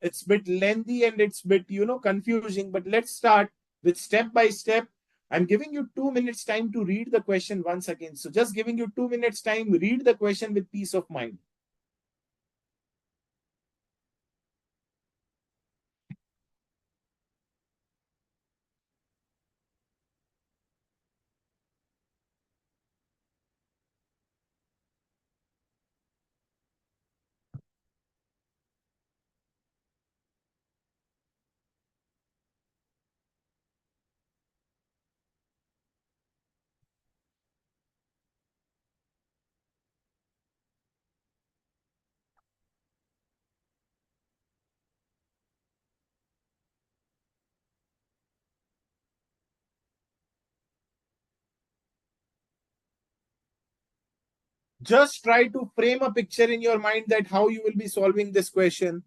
It's a bit lengthy and it's a bit, confusing, but let's start with step by step. I'm giving you 2 minutes time to read the question once again. So just giving you 2 minutes time, read the question with peace of mind. Just try to frame a picture in your mind that how you will be solving this question.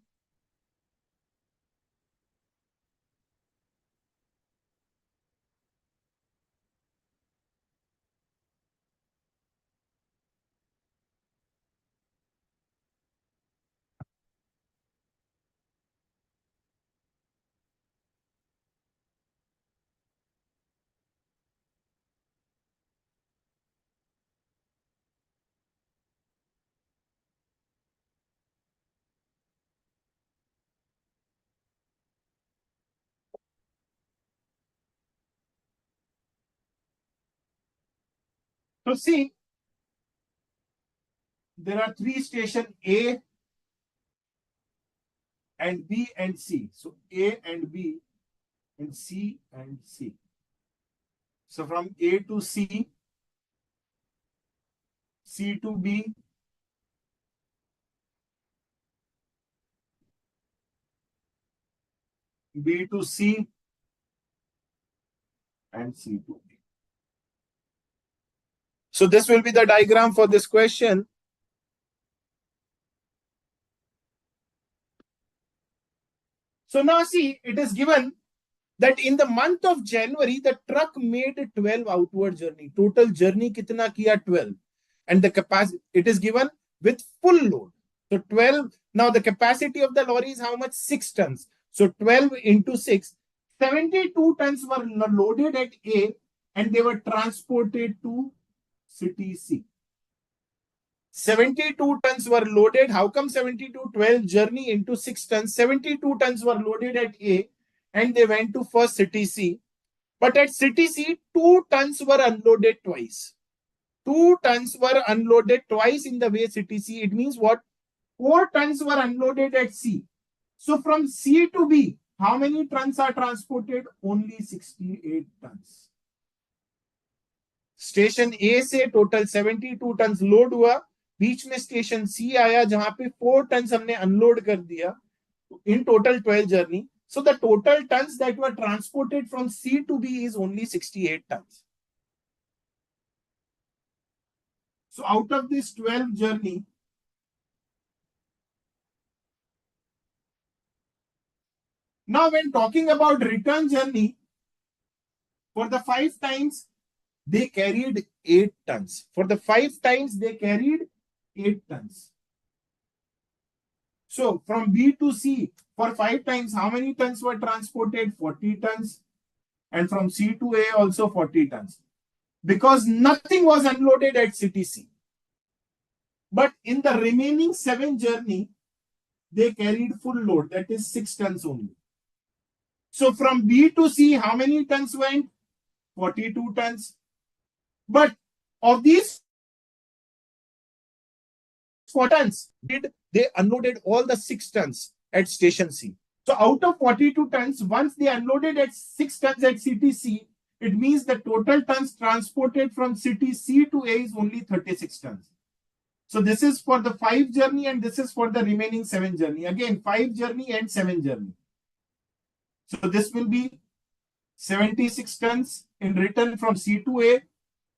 So see, there are 3 stations, A and B and C. So A and B and C and C. So from A to C, C to B, B to C, and C to B. So this will be the diagram for this question. So now see, it is given that in the month of January, the truck made 12 outward journey. Total journey kitna kiya? 12. And the capacity, it is given with full load. So 12, now the capacity of the lorry is how much? 6 tons. So 12 into 6, 72 tons were loaded at A and they were transported to city C. 72 tons were loaded. How come 72? 12 journey into 6 tons. 72 tons were loaded at A and they went to first city C. But at city C, 2 tons were unloaded twice. 2 tons were unloaded twice in the way city C. It means what? 4 tons were unloaded at C. So from C to B, how many tons are transported? Only 68 tons. Station ए से total 72 ton load हुआ, बीच में station सी आया जहां पे 4 ton हमने unload कर दिया. In total 12 journey So the total tons that were transported from C to B is only 68 tons. So out of this 12 journey, now when talking about return journey, for the 5 times, they carried 8 tons. For the 5 times, they carried 8 tons. So from B to C, for 5 times, how many tons were transported? 40 tons. And from C to A, also 40 tons. Because nothing was unloaded at city C. But in the remaining 7 journey, they carried full load, that is 6 tons only. So from B to C, how many tons went? 42 tons. But of these 4 tons, they unloaded all the 6 tons at station C. So out of 42 tons, once they unloaded at 6 tons at city C, it means the total tons transported from city C to A is only 36 tons. So this is for the 5 journey and this is for the remaining 7 journey. Again, 5 journey and 7 journey. So this will be 76 tons in return from C to A,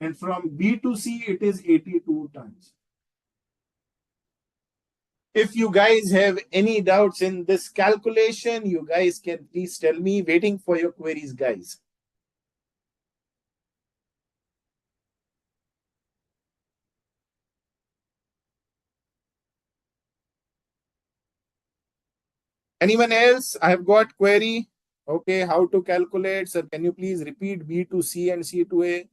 and from B to C, it is 82 tons. If you guys have any doubts in this calculation, you guys can please tell me. Waiting for your queries, guys. Anyone else? I have got query. Okay, how to calculate? Sir, can you please repeat B to C and C to A?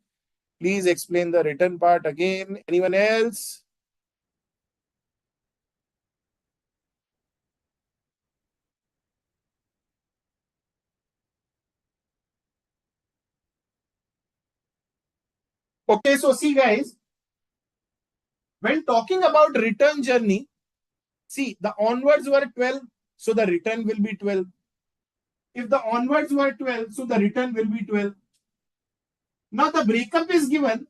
Please explain the written part again. Anyone else? Okay, so see guys, when talking about return journey, see the onwards were 12, so the return will be 12. If the onwards were 12, so the return will be 12. Now the breakup is given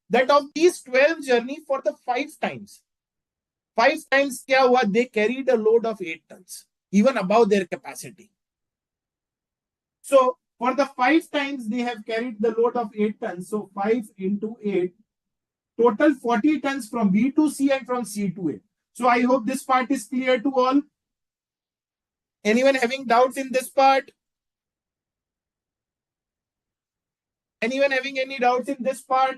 that of these 12 journey for the 5 times. 5 times kya hua? They carried a load of 8 tons, even above their capacity. So for the 5 times they have carried the load of 8 tons. So 5 into 8, total 40 tons from B to C and from C to A. So I hope this part is clear to all. Anyone having doubts in this part? Anyone having any doubts in this part?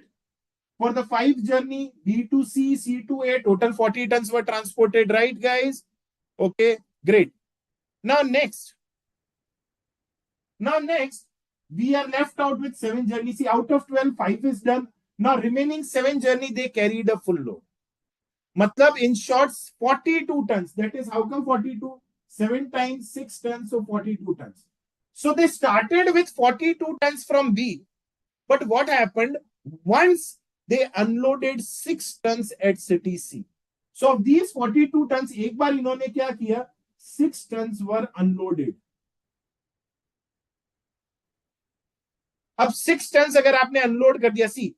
For the 5 journey, B to C, C to A, total 40 tons were transported, right, guys? Okay, great. Now next, we are left out with 7 journeys. See, out of 12, 5 is done. Now remaining 7 journey, they carried a full load. Matlab, in short, 42 tons. That is, how come 42? 7 times 6 tons, so 42 tons. So they started with 42 tons from B. But what happened? Once they unloaded 6 tons at city C. So of these 42 tons, एक बार इन्होंने क्या किया? 6 tons were unloaded. अब 6 tons अगर आपने unload कर दिया, सी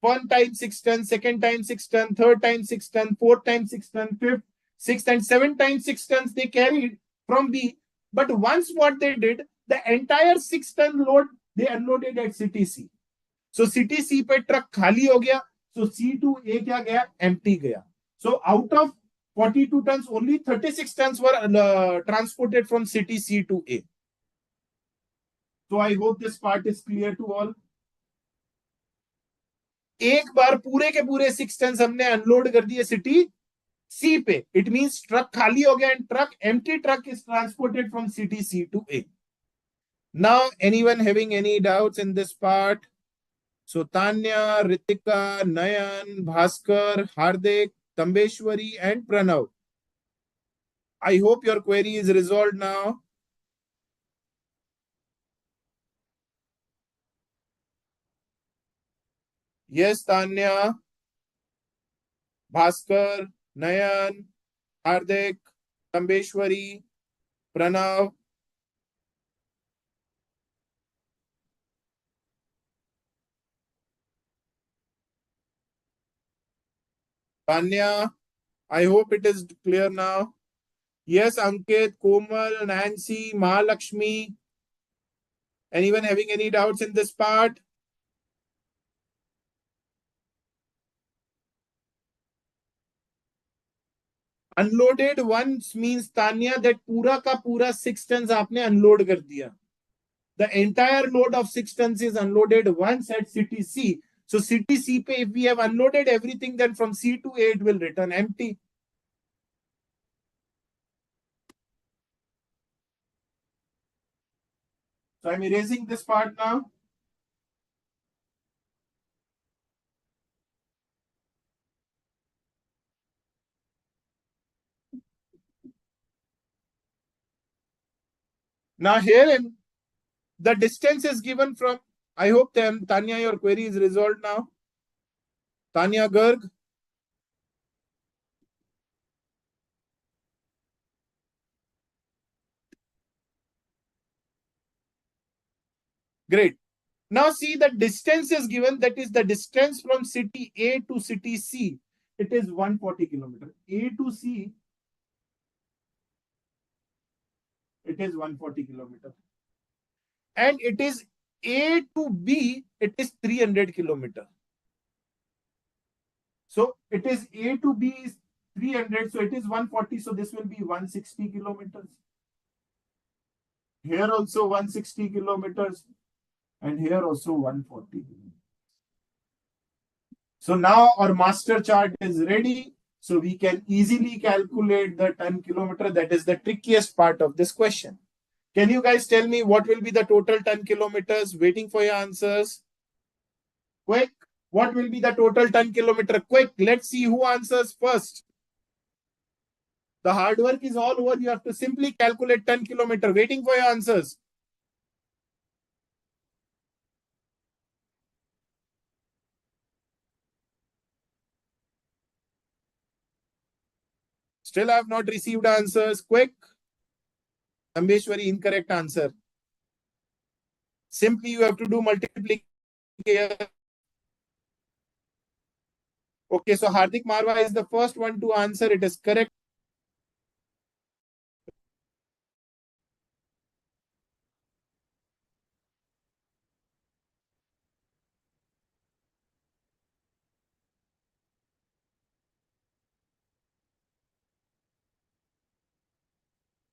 1 time 6 tons, second time 6 tons, third time 6 tons, fourth time 6 tons, fifth 6 and 7 times 6 tons they carried from B. But once what they did, the entire 6 ton load they unloaded at city C. So city C पे truck खाली हो गया, so C to A क्या गया? Empty गया. So out of 42 tons, only 36 tons were transported from city C to A. So I hope this part is clear to all. एक बार पूरे के पूरे 6 tons हमने अनलोड कर दिए सिटी C पे. It means truck खाली हो गया and empty truck is transported from city C to A. Now, anyone having any doubts in this part? So Tanya, Ritika, Nayan, Bhaskar, Hardik, Tambeshwari, and Pranav. I hope your query is resolved now. Yes, Tanya, Bhaskar, Nayan, Hardik, Tambeshwari, Pranav. Tanya, I hope it is clear now. Yes, Ankit, Komal, Nancy, Mahalakshmi. Anyone having any doubts in this part? Unloaded once means Tanya that पूरा का पूरा 6 tons आपने unload कर दिया. The entire load of 6 tons is unloaded once at city C. So city C pe if we have unloaded everything, then from C to A it will return empty. So I'm erasing this part now. Now here the distance is given from, I hope Tanya, your query is resolved now. Tanya Garg. Great. Now see the distance is given, that is the distance from city A to city C. It is 140 kilometers. A to C, it is 140 kilometers. And it is A to B, it is 300 kilometers. So it is A to B is 300, so it is 140, so this will be 160 kilometers. Here also 160 kilometers, and here also 140. So now our master chart is ready. So we can easily calculate the ton kilometer. That is the trickiest part of this question. Can you guys tell me what will be the total ton kilometers? Waiting for your answers. Quick. What will be the total ton kilometer? Quick. Let's see who answers first. The hard work is all over. You have to simply calculate ton kilometer. Waiting for your answers. Still I have not received answers. Quick. Ambeshwari, incorrect answer. Simply you have to do multiplication. Okay, so Hardik Marwa is the first one to answer. It is correct.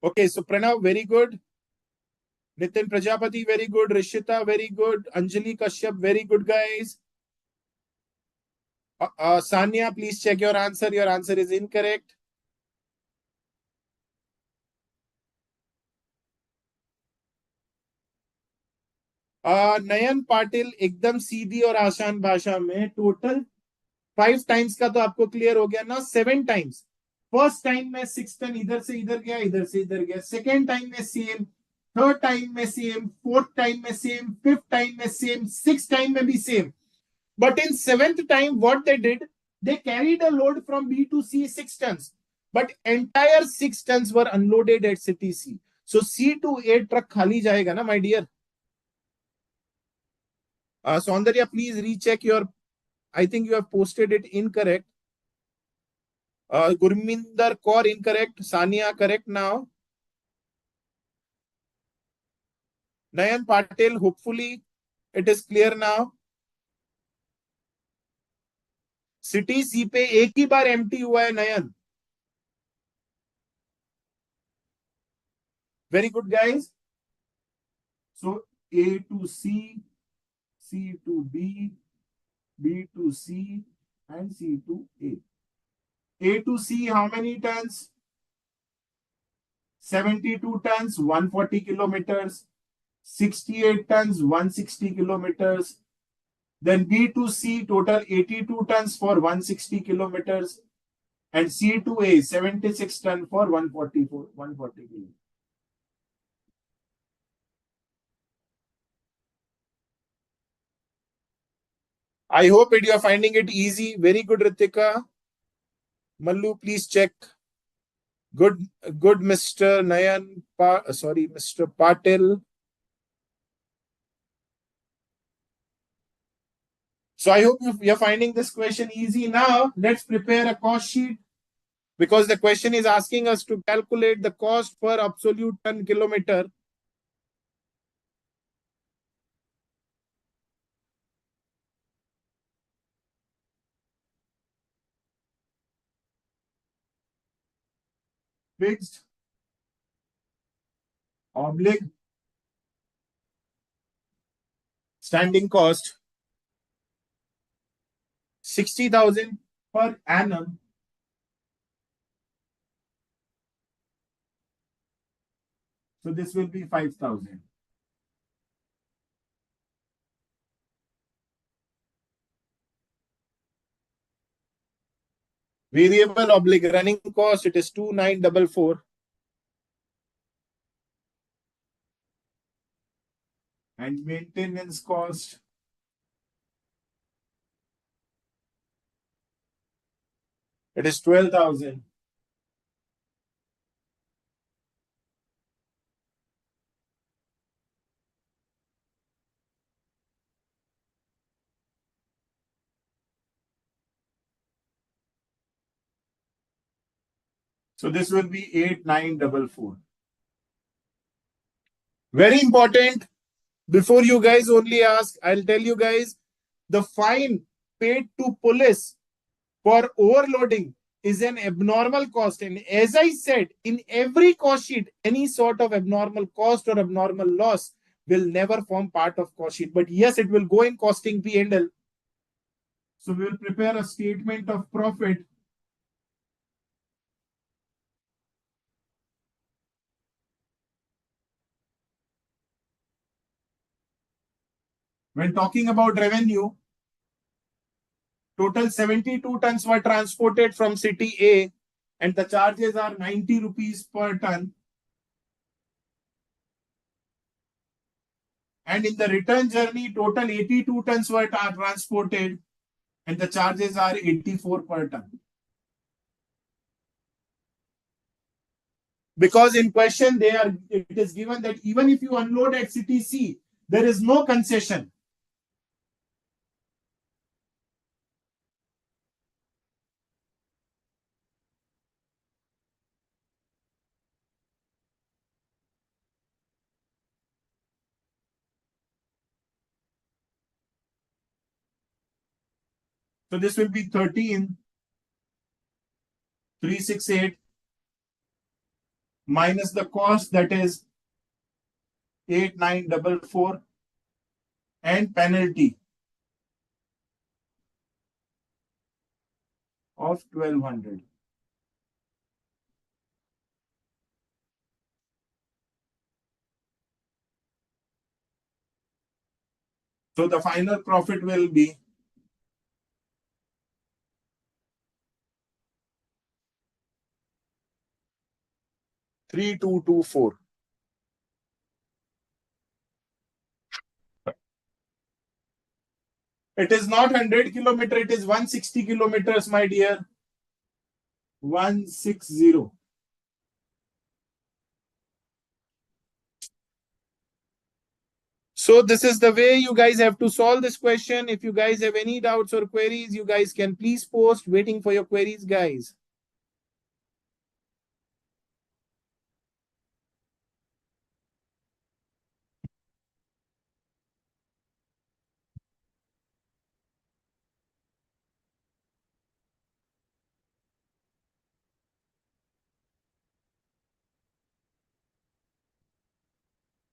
Okay, so Pranav, very good. Nitin Prajapati, very good. Rishita, very good. Anjali Kashyap, very good, guys. Sanya, please check your answer. Your answer is incorrect. नयन पाटिल एकदम सीधी और आसान भाषा में total 5 times का तो आपको clear हो गया ना. 7 टाइम्स. फर्स्ट टाइम में 6 टन इधर से इधर गया, इधर से इधर गया. सेकेंड टाइम में सेम, थर्ड टाइम में सेम, फोर्थ टाइम में सेम, फिफ्थ टाइम में सेम, सिक्स टाइम में भी same. But in seventh time, what they did, they carried a load from B to C 6 tons. But entire 6 tons were unloaded at city C. So C to A truck khali jayega na, my dear. Saundarya, please recheck your, I think you have posted it incorrect. Gurminder Kaur incorrect. Sania correct now. Nayan Patel, hopefully it is clear now. City C पे एक ही बार empty हुआ है Nayan. Very good guys. So A to C, C to B, B to C, and C to A. A to C, how many tons? 72 tons, 140 kilometers. 68 tons, 160 kilometers. Then B to C, total 82 tons for 160 kilometers. And C to A, 76 tons for 140 kilometers. I hope you are finding it easy. Very good, Ritika. Mallu, please check. Good, Mr. Nayan. Mr. Patil. So I hope you're finding this question easy. Now, let's prepare a cost sheet. because the question is asking us to calculate the cost per absolute ton kilometer. Fixed oblique standing cost 60,000 per annum. So this will be 5,000. Variable oblique running cost, it is 2,944. And maintenance cost, it is 12,000. So this will be 8,944. Very important. Before you guys only ask, I'll tell you guys the fine paid to police for overloading is an abnormal cost. And as I said, in every cost sheet, any sort of abnormal cost or abnormal loss will never form part of cost sheet. But yes, it will go in costing P&L. So we will prepare a statement of profit. When talking about revenue, total 72 tons were transported from city A and the charges are 90 rupees per ton. And in the return journey, total 82 tons were transported and the charges are 84 per ton. Because in question, it is given that even if you unload at city C, there is no concession. So this will be 13,368 minus the cost, that is 8,944, and penalty of 1,200. So the final profit will be 3,224. It is not 100 kilometer, it is 160 kilometers, my dear. 160. So this is the way you guys have to solve this question. If you guys have any doubts or queries, you guys can please post. Waiting for your queries, guys.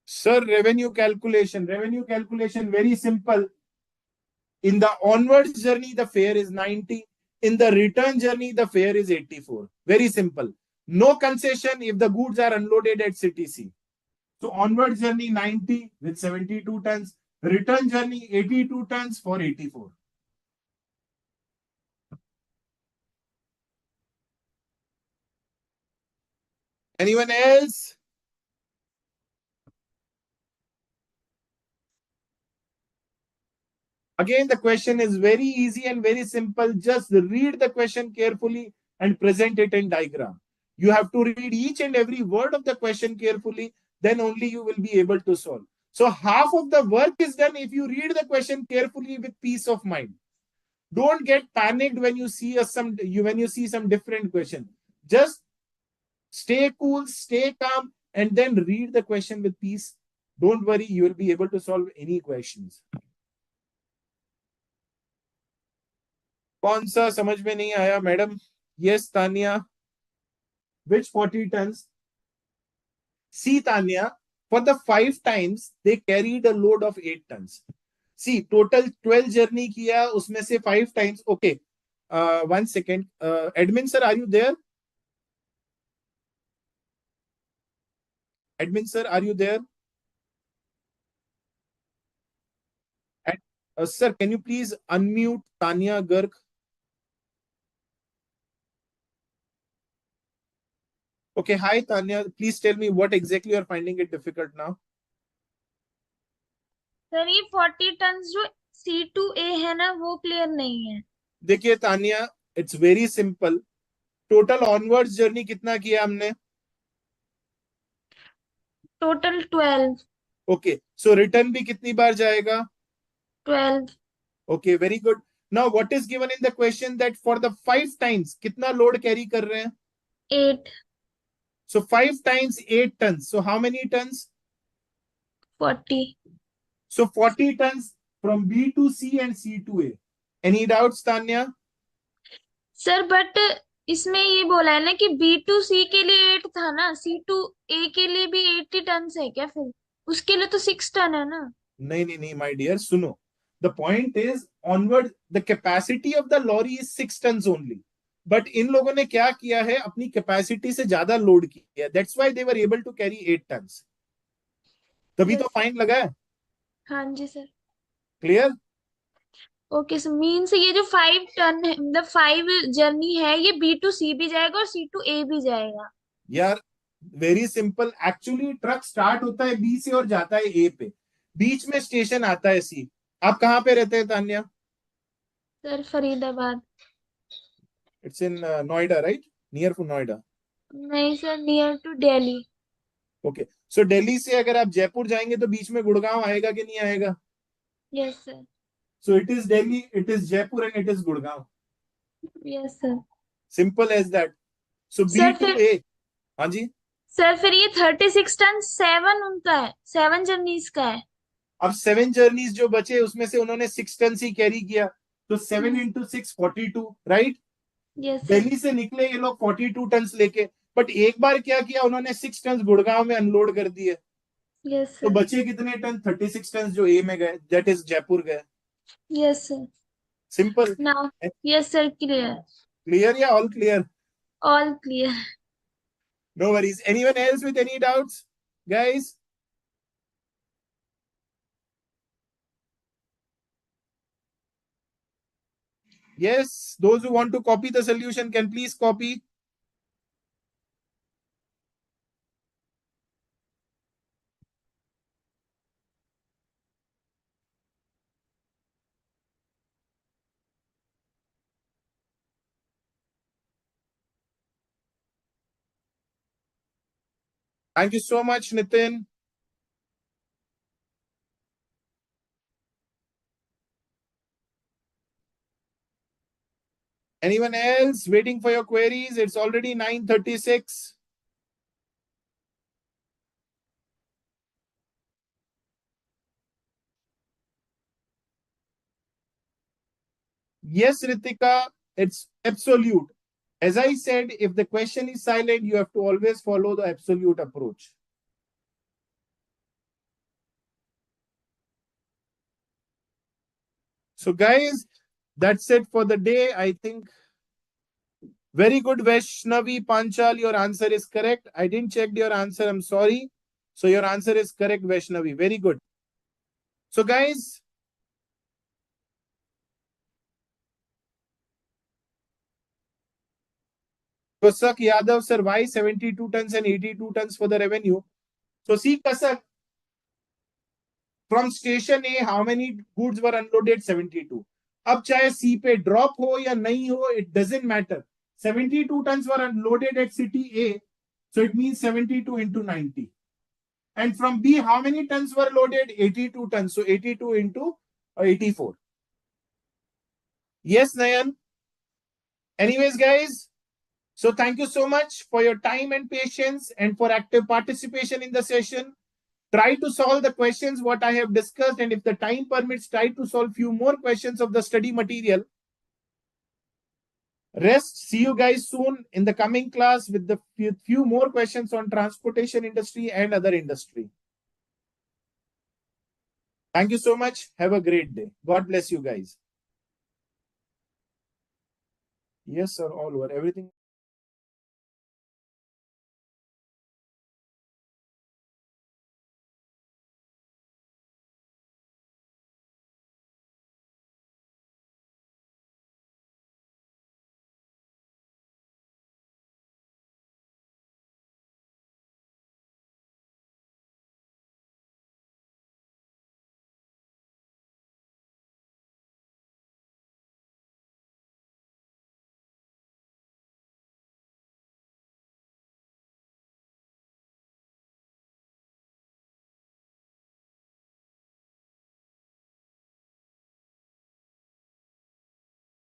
Sir, revenue calculation. Revenue calculation, very simple. In the onwards journey, the fare is 90. In the return journey, the fare is 84. Very simple. No concession if the goods are unloaded at city C. So onward journey 90 with 72 tons. Return journey 82 tons for 84. Anyone else? Again, the question is very easy and very simple. Just read the question carefully and present it in diagram. You have to read each and every word of the question carefully. Then only you will be able to solve. So half of the work is done if you read the question carefully with peace of mind. Don't get panicked when you see some different question. Just stay cool, stay calm, and then read the question with peace. Don't worry, you will be able to solve any questions. कौन सा समझ में नहीं आया madam? Yes, Tanya. Which 40 tons? See, Tanya, for the 5 times, they carried a load of 8 tons. See, total 12 journey kiya, usme se 5 times. Okay. 1 second. Admin sir, are you there? Admin sir, are you there? And, sir, can you please unmute Tanya Garg? Okay, hi Tanya. Please tell me what exactly you are finding it difficult now. Sir ये 40 ton जो C2A है ना वो clear नहीं है। देखिए Tania, it's very simple. Total onwards journey कितना किया हमने? टोटल 12। ओके, सो रिटर्न भी कितनी बार जाएगा? 12। Okay, very good. Now what is given in the question that for the 5 times कितना लोड कैरी कर रहे हैं? 8। So 5 times 8 tons, so how many tons? 40। So 40 tons from B to C and C to A. Any doubts, Tanya? Sir but इसमें ये बोला है ना कि B2C के लिए 8 था ना, C2A के लिए भी 80 टन है क्या? फिर उसके लिए तो 6 टन है ना। नहीं नहीं नहीं, my dear, सुनो. The point is onward the capacity of the lorry is 6 tons only. But इन लोगों ने क्या किया है, अपनी कैपेसिटी से ज्यादा लोड किया. That's why they were able to carry 8 tons. तभी तो फाइन लगा है. हाँ जी sir. Clear? Okay sir, means ये जो 5 टन है, मतलब 5 जर्नी है, ये B2C भी जाएगा और C2A भी जाएगा। यार very simple. Actually truck start होता है बी से और जाता है ए पे. बीच में स्टेशन आता है सी. आप कहाँ पे रहते हैं Tanya? Sir Faridabad. It's in Noida, right? Near to Noida. नहीं sir, near to Delhi. Okay, so Delhi से अगर आप जयपुर जाएंगे तो बीच में गुड़गांव आएगा कि नहीं आएगा? Yes sir. So it is Delhi, it is Jaipur and it is Gurgaon. Yes sir. Simple as that. So B sir to फिर ए. हाँ जी. सर फिर ये 36 टन 7 उनका है, 7 जर्नीज का है। अब 7 जर्नीज जो बचे उसमें से उन्होंने 6 टन ही कैरी किया. तो 7 into 6 42, right? Yes sir. Delhi से निकले ये लोग 42 टन लेके. बट एक बार क्या किया उन्होंने, 6 टन गुड़गांव में अनलोड कर दिए. यस तो सर। बचे कितने टन? 36 टन जो ए में गए, दैट इज जयपुर गए. Yes sir. Simple. Now yes sir, clear. Clear या all clear? All clear. No worries. Anyone else with any doubts, guys? Yes, those who want to copy the solution can please copy. Thank you so much, Nitin. Anyone else waiting for your queries? It's already 9:36. Yes, Ritika, it's absolute. As I said, if the question is silent, you have to always follow the absolute approach. So, guys, that's it for the day. I think very good, Vaishnavi Panchal. Your answer is correct. I didn't check your answer. I'm sorry. So, your answer is correct, Vaishnavi. Very good. So, guys, Kasak Yadav, sir, why 72 tons and 82 tons for the revenue? So, see, Kasak, from station A, how many goods were unloaded? 72. अब चाहे सी पे drop हो या नहीं हो, it doesn't matter. 72 tons were unloaded at city A, so it means 72 into 90. And from B, how many tons were loaded? 82 tons, so 82 into 84. Yes, Nayan. Anyways, guys, So thank you so much for your time and patience and for active participation in the session. Try to solve the questions what I have discussed, and if the time permits, try to solve few more questions of the study material. Rest. See you guys soon in the coming class with the few more questions on transportation industry and other industry. Thank you so much. Have a great day. God bless you guys. Yes, sir. All over everything.